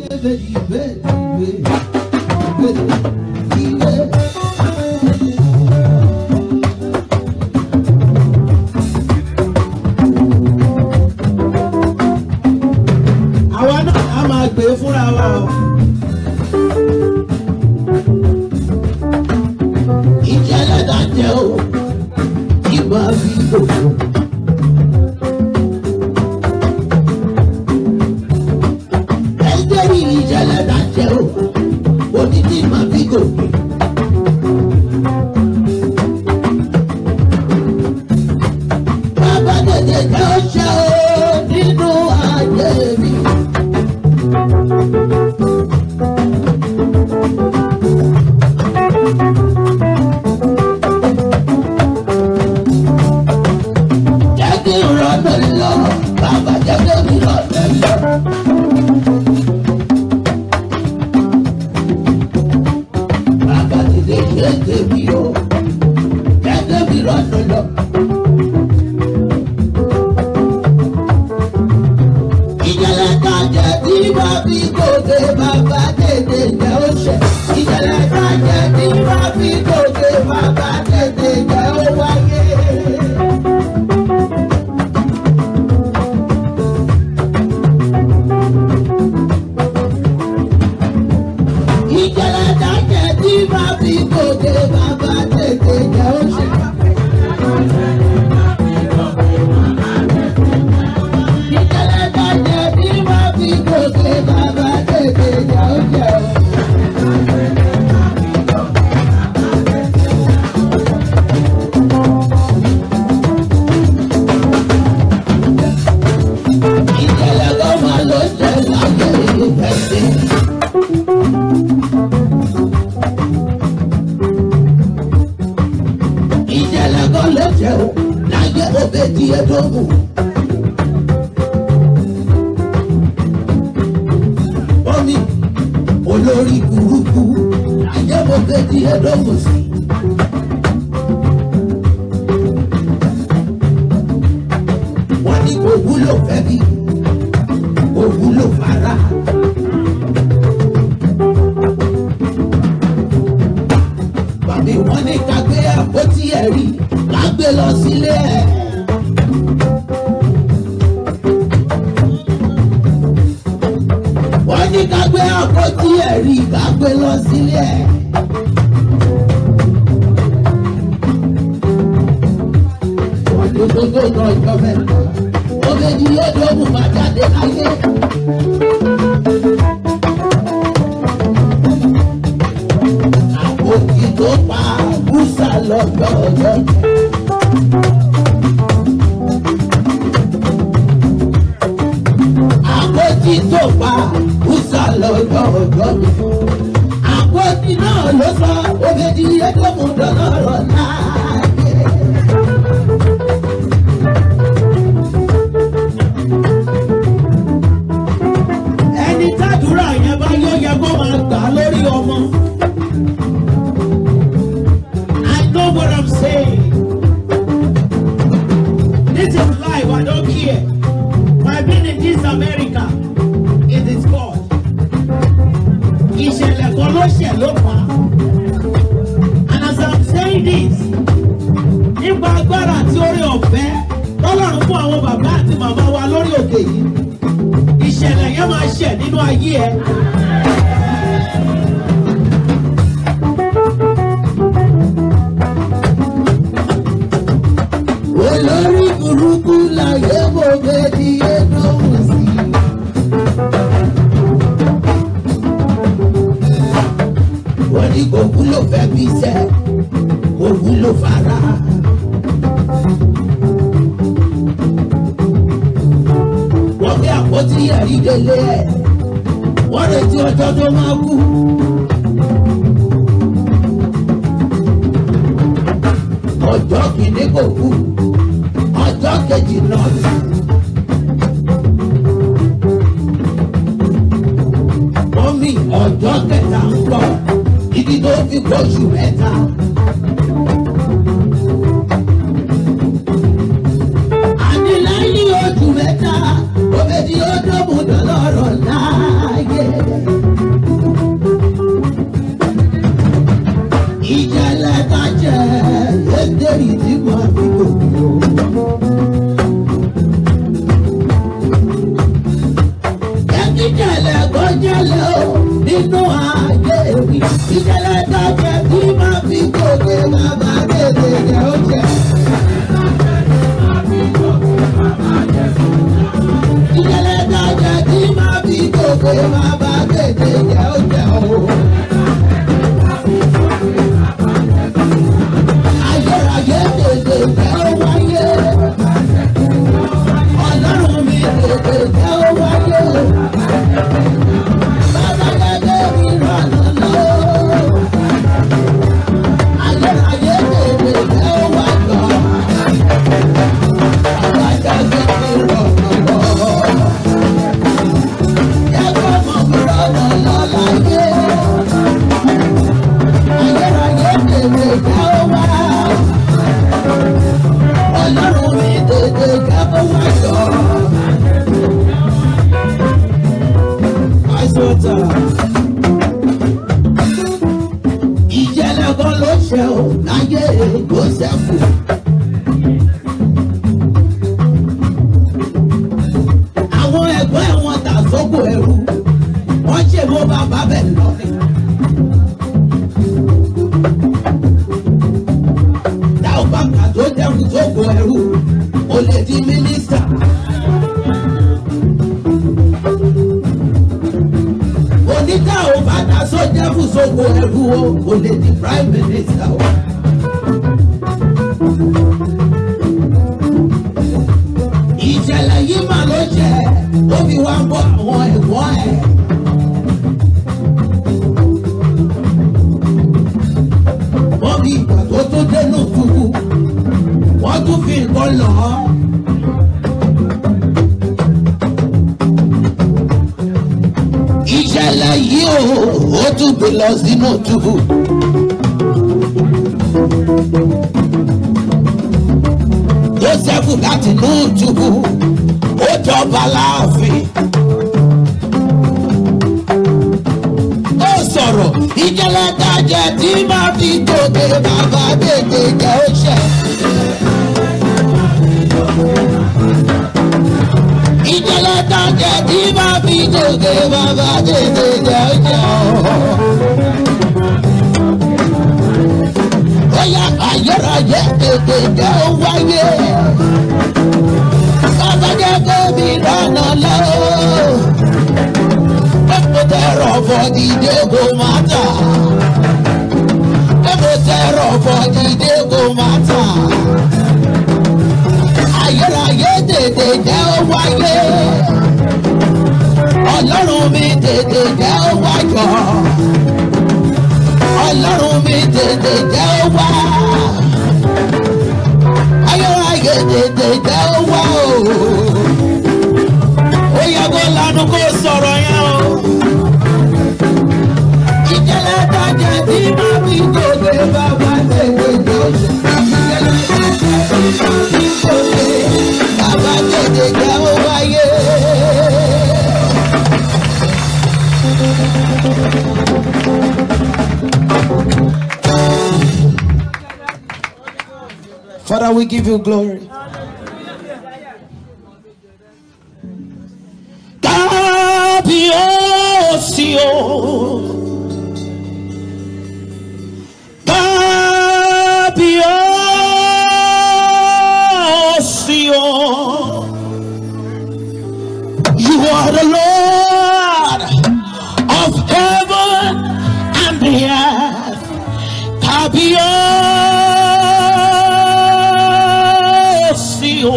Àwa náà a máa gbé fúnra wa o. Ìjẹ́lẹ̀ dájẹ́ o, tí máa fi gbogbo. Ẹgbẹ́ rí ìjẹ́lẹ̀ dájẹ́ o, odidi máa fi gbogbo. Bàbá tètè jẹ́ ọṣẹ́ o nínú ayé mi. Olórí burúkú, ayé mo fẹ́ di ẹ̀dọ́gbọ̀n sí. Wọ́n ní kò wúlò fẹ́ bí, kò wúlò fara. Bàbí wọ́n ní ká gbé àpótí ẹ̀rí, ká gbé lọ sílé ẹ̀. Wọ́n ní ká gbé àpótí ẹ̀rí, ká gbé lọ sílé ẹ̀. Wọ́n ní gbogbo ọjọ́ mẹ́ta, ó lè di ẹ̀dọ́gùn máa jáde láyé. Àpótí tó pa Musa lọ́jọ́ ọjọ́. Àpótí tó pa Musa lọ́jọ́ ọjọ́. Àpótí náà ló sọ òbèdì ẹ̀dọ́gùn dọ́lọ́rọ̀ láàyè. Ẹni tàdúrà yẹn bá yóò yẹ kó máa gbà lórí ọmọ. I know what I'm saying. This is life, I don't care. I've been in this America. It is God. Ìṣẹ̀lẹ̀ kan ló ṣẹ̀ ló fà á. And as I'm saying this, nípa agbára àti orí ọ̀fẹ́ lọ́lọ́run fún àwọn bàbá àti màmá wa lórí òkè yìí. Ìṣẹ̀lẹ̀ yẹn máa ṣẹ̀ nínú ayé ẹ. Olórí burúkú láyé mo fẹ́ di ẹ̀dọ́gùn sí. Wọ́n ní kò wúlò fẹ́ bí iṣẹ́, kò wúlò fara. Wọ́n gbé àpótí ẹ̀rí délé ẹ̀. wọ́n retí ọjọ́ tó máa kú. Ọjọ́ kìíní kò kú, ọjọ́ kejì náà sí. Mọ́mí ọjọ́ kẹta ń bọ̀, ibi tó fi gbóṣù mẹ́ta. Àní lẹ́yìn oṣù mẹ́ta, òbèdì ó dóbùdó lọ́rọ̀ láàyè. Ìjẹ̀lẹ̀ ká jẹ́ èdè ìdìbò àbíkò. Ìjẹ̀lẹ̀ kó jẹ̀lẹ̀ o nínú ayé mi. Ìjẹ̀lẹ̀ ká jẹ́ kí máa fi gòkè bàbá tètè jẹ́ ó jẹ́. Ìjẹ̀lẹ̀ ká jẹ́ kí máa fi gòkè bàbá tètè jẹ́ ó jẹ́ o. Ayérayé tètè jẹ́ ó wáyé. Ọlọ́run mi tètè jẹ́ ó wáyé. Bàbá gẹ́gẹ́ mi rànà lọ. Ayérayé tètè jẹ́ ó wáyé. Bàbá gẹ́gẹ́ mi rànà lọ. Yẹ́kọ̀ mọ̀ mi rànà lọ láyé. Ayérayé tètè jẹ́ ó wáyé. Ọlọ́run mi tètè jẹ́ ó wáyé. Ìjẹ̀lẹ̀ kan ló ṣe ò láyé Jósẹ́fù. Àwọn ẹ̀gbọ́n ẹ̀wọ̀n tà sóko ẹrú, wọ́n ṣe mọ́ bàbá bẹ̀ lọ́rẹ̀. Táwọn bàbá tó dẹ́kun sóko ẹrú, ó lè di mínísítà. Oníkà ò bá dá sójà fún sóko ẹrú o, kò lè di prime minister o. Ìṣẹ̀lẹ̀ yìí mà ló jẹ́, ó fi wá ń bọ́ àwọn ẹ̀gbọ́n ẹ̀. Wọ́n fi ìgbà tó tó dénú túbú, wọ́n tún fi nǹkan lọ̀ ọ́. Ìṣẹ̀lẹ̀ yìí ó tún gbé lọ sínú túbú. Jósẹ́fù láti inú túbú, ó jọba láàfin. Ó sọ̀rọ̀ ìjẹ̀lẹ̀ dájẹ́ tí máa fi gòkè bàbá tètè jẹ́ ó ṣẹ. Ìjẹ̀lẹ̀ dájẹ́ tí máa fi gòkè bàbá tètè jẹ́ ó ṣẹ. Bóyá ayérayé tètè jẹ́ ó wáyé. Bàbá jẹ́ kó mi lọ́nà lọ́wọ́. Epo tẹ̀rọ for the day go matter. Epo tẹ̀rọ for the day go matter. Ayérayé tètè jẹ́ ó wáyé. Ọlọ́run mi tètè jẹ́ ó wáyọ̀. Ọlọ́run mi tètè jẹ́ ó wá. Ayérayé tètè jẹ́ ó wá o. Ó yẹ kó lanu kó sọ̀rọ̀ yẹn o. Ìjẹ̀lẹ̀ dájẹ́ tí máa fi gòkè bàbá tètè jẹ́ ó ṣẹ. Ìjẹ̀lẹ̀ dájẹ́ tí máa fi gòkè bàbá tètè jẹ́ ó wáyé. Father, we give you glory. Kábíyèsí o. Kábíyèsí o. You are the Lord of heaven and the earth. Kábíyèsí o.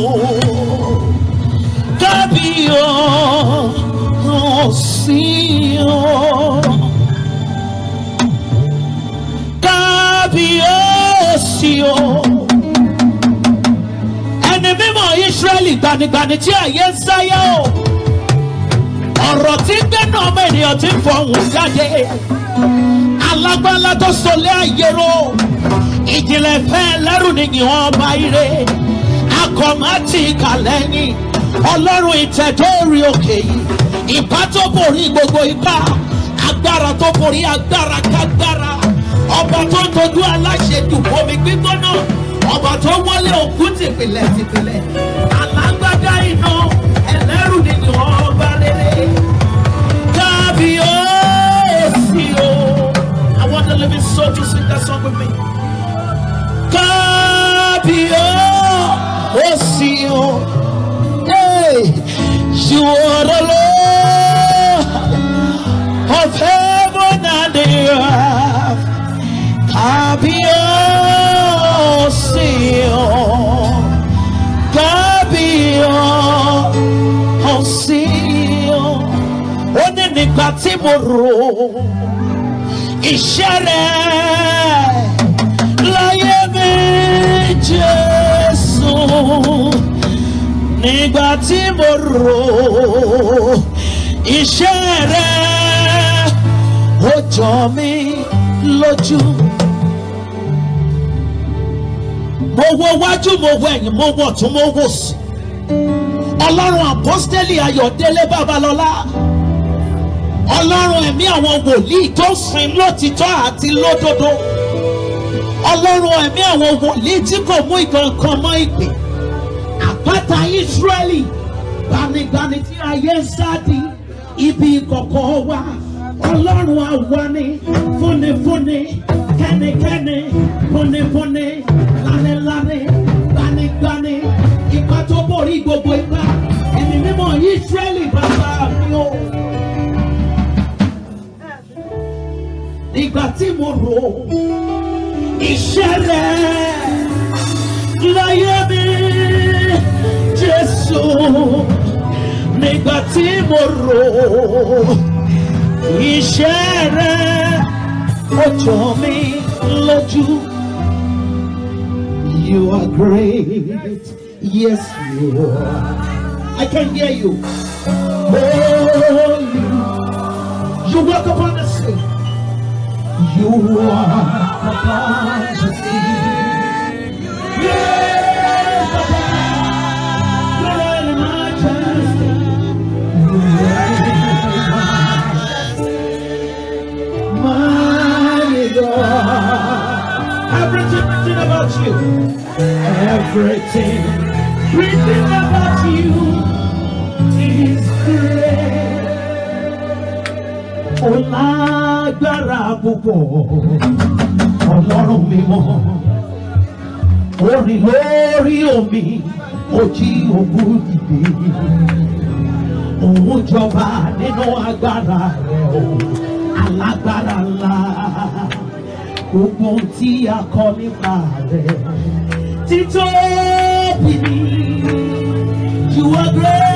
Kábíyèsí o. áńgẹ́lì gbanigbani tí ayé ń sáyé o. Ọ̀rọ̀ tí gbẹ́nu ọmọ ènìyàn ti ń fọhùn jáde. Alágbára tó sọlé ayé ro. Ìjìnlẹ̀ fẹ́ lẹ́rù nìyí ọba ire. Akọ̀mátì kàlẹ́yìn. Ọlọ́run ìtẹ̀dó orí òkè yìí. Ìbá tó borí gbogbo ipá. Agbára tó borí agbára kágbára. Ọba tó ń dojú aláṣẹ dùn omi gbígbóná. Ọba tó wọlé òkú tìpìlẹ̀ tìpìlẹ̀. Alágbádá iná ẹlẹ́rù nìyí ọba rere. Kábíyèsí o. I want the living soul to sing that song with me. Kábíyèsí o. Hey, you are the Lord of heaven and the earth. Kábíyèsí o. Kábíyèsí o. Ó ní nígbà tí mo rò iṣẹ́ rẹ̀ láyé mi Jésù. Nígbà tí mo rò iṣẹ́ rẹ̀ ó jọ mí lójú. Mo wo wájú, mo wo ẹ̀yìn, mo wo ọ̀tún, mo wo òsì. Ọlọ́run Àpọ́stélì Ayọ̀délé Babalọ́lá. Ọlọ́run ẹ̀mí àwọn wòlíì tó sìn lótìtọ́ àti lódodo. Ọlọ́run ẹ̀mí àwọn wòlíì tí kò mú ìkankan mọ́ ìpè. Àpáta Ísírẹ́lì, gbanigbani tí ayé ń sádi, ibi ìkọ̀kọ̀ wa. Ọlọ́run àwani, fúnifúni, kẹ́nikẹ́ni, fúnifúni, lánilánì, gbanigbani, ipa tó borí gbogbo ipa. Ẹ̀mí mímọ́ Ísírẹ́lì bàbá mi o. Nígbà tí mo rò iṣẹ́ rẹ̀ láyé mi Jésù. Nígbà tí mo rò iṣẹ́ rẹ̀ ó jọ mí lójú. You are great, yes you are. I can hear you. Oh, you walk upon the sea. You are the majesty. Yes, Papa. You are the majesty. You are the mighty God. Everything about you. Everything about you is great. Oh, lágbára púpọ̀ Ọlọ́run mímọ́. Orin lórí omi, ó jí òkú dìde. Òun jọba nínú agbára rẹ̀ o, alágbára ńlá. Gbogbo tí a kọ nípa rẹ̀ títóbi ni. You are great.